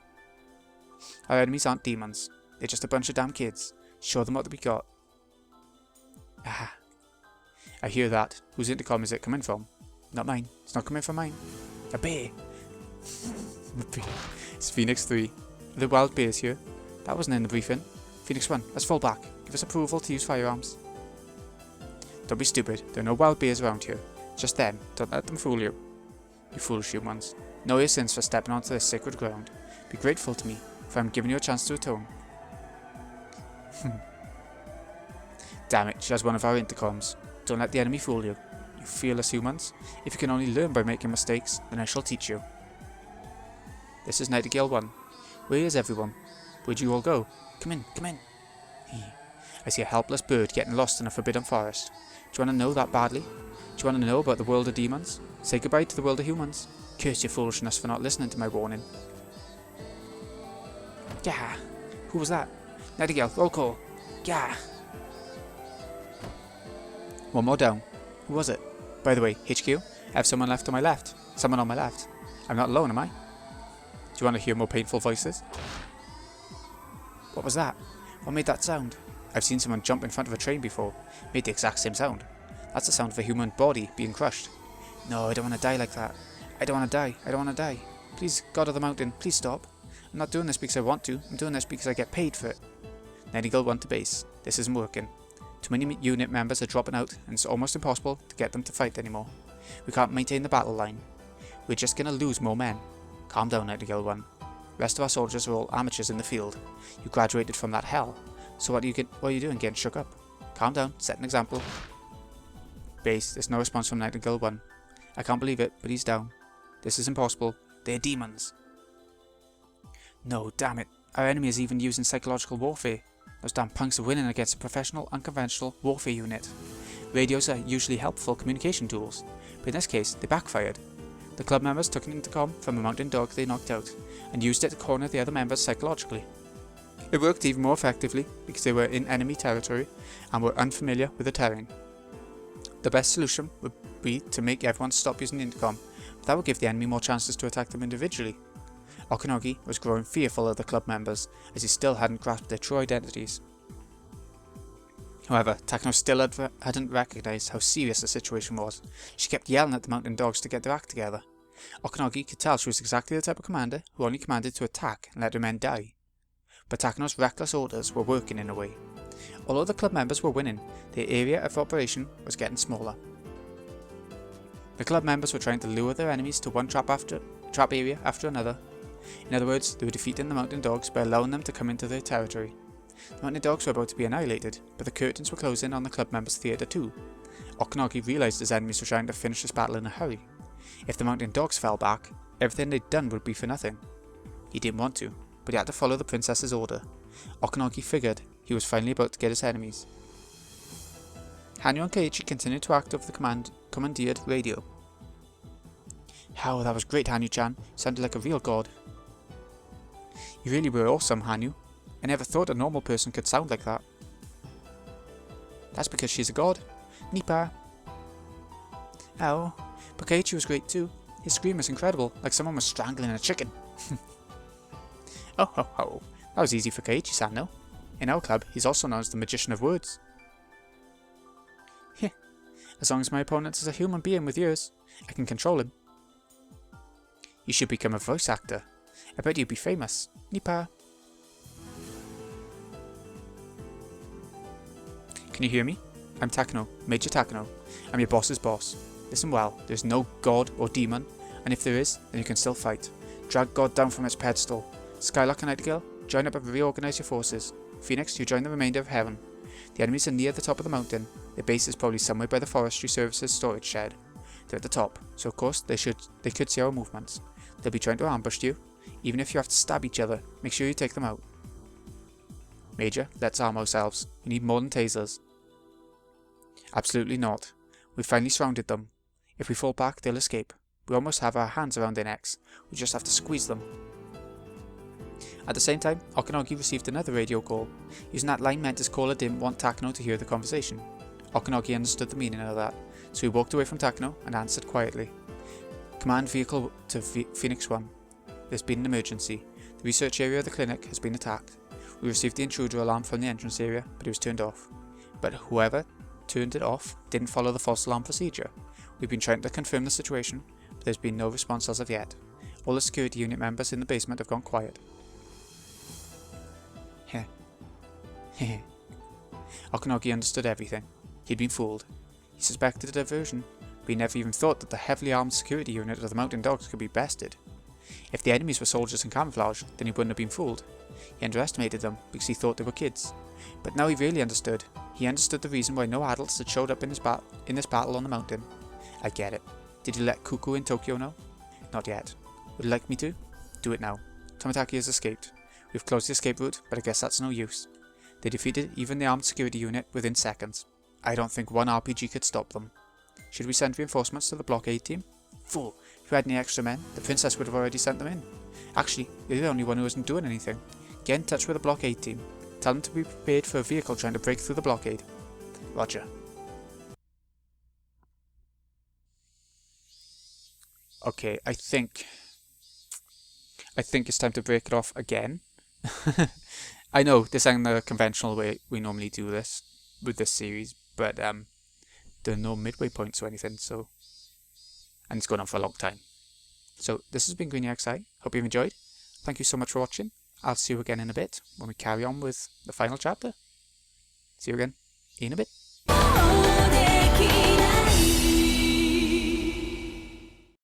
Our enemies aren't demons. They're just a bunch of damn kids. Show them what we got. Ah. I hear that. Whose intercom is it coming from? Not mine. It's not coming from mine. A bear. It's Phoenix 3. Are there wild bears here? That wasn't in the briefing. Phoenix 1, let's fall back. Give us approval to use firearms. Don't be stupid. There are no wild bears around here. Just them. Don't let them fool you. You foolish humans. Know your sins for stepping onto this sacred ground. Be grateful to me, for I'm giving you a chance to atone. Damn it, she has one of our intercoms. Don't let the enemy fool you. You fearless humans. If you can only learn by making mistakes, then I shall teach you. This is Nightingale 1. Where is everyone? Where'd you all go? Come in, come in. I see a helpless bird getting lost in a forbidden forest. Do you want to know that badly? Do you want to know about the world of demons? Say goodbye to the world of humans. Curse your foolishness for not listening to my warning. Yeah. Who was that? Nightingale, roll call. Yeah. One more down. Who was it? By the way, HQ, I have someone left on my left. Someone on my left. I'm not alone, am I? Do you want to hear more painful voices? What was that? What made that sound? I've seen someone jump in front of a train before. Made the exact same sound. That's the sound of a human body being crushed. No, I don't want to die like that. I don't want to die. I don't want to die. Please, God of the mountain, please stop. I'm not doing this because I want to. I'm doing this because I get paid for it. Nightingale 1 to base. This isn't working. Too many unit members are dropping out, and it's almost impossible to get them to fight anymore. We can't maintain the battle line. We're just going to lose more men. Calm down, Nightingale 1. The rest of our soldiers are all amateurs in the field. You graduated from that hell. So what are you doing getting shook up? Calm down, set an example. Base, there's no response from Nightingale 1. I can't believe it, but he's down. This is impossible. They're demons. No, damn it. Our enemy is even using psychological warfare. Those damn punks are winning against a professional, unconventional warfare unit. Radios are usually helpful communication tools, but in this case, they backfired. The club members took an intercom from a mountain dog they knocked out, and used it to corner the other members psychologically. It worked even more effectively because they were in enemy territory and were unfamiliar with the terrain. The best solution would be to make everyone stop using the intercom, but that would give the enemy more chances to attack them individually. Okanogi was growing fearful of the club members, as he still hadn't grasped their true identities. However, Takano still hadn't recognised how serious the situation was. She kept yelling at the mountain dogs to get their act together. Okanogi could tell she was exactly the type of commander who only commanded to attack and let her men die. But Takano's reckless orders were working in a way. Although the club members were winning, their area of operation was getting smaller. The club members were trying to lure their enemies to one trap area after another. In other words, they were defeating the mountain dogs by allowing them to come into their territory. The mountain dogs were about to be annihilated, but the curtains were closing on the club members' theatre too. Okanogi realised his enemies were trying to finish this battle in a hurry. If the mountain dogs fell back, everything they'd done would be for nothing. He didn't want to, but he had to follow the princess's order. Okanogi figured he was finally about to get his enemies. Hanyu and Keiichi continued to act over the commandeered radio. "How, that was great, Hanyu-chan. You sounded like a real god." "You really were awesome, Hanyu. I never thought a normal person could sound like that." "That's because she's a god. Nipa." "Oh, but Keiichi was great too. His scream was incredible, like someone was strangling a chicken." "Oh ho ho. That was easy for Keiichi-san, no? In our club, he's also known as the Magician of Words." "Heh. As long as my opponent is a human being with ears, I can control him." "You should become a voice actor. I bet you'd be famous. Nipa." "Can you hear me? I'm Takano, Major Takano. I'm your boss's boss. Listen well, there's no god or demon, and if there is, then you can still fight. Drag God down from its pedestal. Skylark and Nightingale, join up and reorganize your forces. Phoenix, you join the remainder of Heaven. The enemies are near the top of the mountain. Their base is probably somewhere by the Forestry Service's storage shed. They're at the top, so of course they could see our movements. They'll be trying to ambush you. Even if you have to stab each other, make sure you take them out. Major, let's arm ourselves. We need more than tasers. Absolutely not. We've finally surrounded them. If we fall back, they'll escape. We almost have our hands around their necks. We just have to squeeze them. At the same time, Okanagi received another radio call. Using that line meant his caller didn't want Takano to hear the conversation. Okanagi understood the meaning of that, so he walked away from Takano and answered quietly. Command vehicle to Phoenix 1. There's been an emergency. The research area of the clinic has been attacked. We received the intruder alarm from the entrance area, but it was turned off. But whoever turned it off didn't follow the false alarm procedure. We've been trying to confirm the situation, but there's been no response as of yet. All the security unit members in the basement have gone quiet. Heh. Heh. Okanagi understood everything. He'd been fooled. He suspected a diversion, but he never even thought that the heavily armed security unit of the Mountain Dogs could be bested. If the enemies were soldiers in camouflage, then he wouldn't have been fooled. He underestimated them because he thought they were kids. But now he really understood. He understood the reason why no adults had showed up in this battle on the mountain. I get it. Did you let Kuku in Tokyo know? Not yet. Would you like me to? Do it now. Tomitaki has escaped. We've closed the escape route, but I guess that's no use. They defeated even the armed security unit within seconds. I don't think one RPG could stop them. Should we send reinforcements to the blockade team? Fool! If you had any extra men, the princess would have already sent them in. Actually, you're the only one who isn't doing anything. Get in touch with the blockade team. Tell them to be prepared for a vehicle trying to break through the blockade. Roger. Okay, I think it's time to break it off again. I know this isn't the conventional way we normally do this with this series, but there are no midway points or anything, so, and it's going on for a long time. So this has been Greeny XI. Hope you've enjoyed. Thank you so much for watching. I'll see you again in a bit when we carry on with the final chapter. See you again in a bit.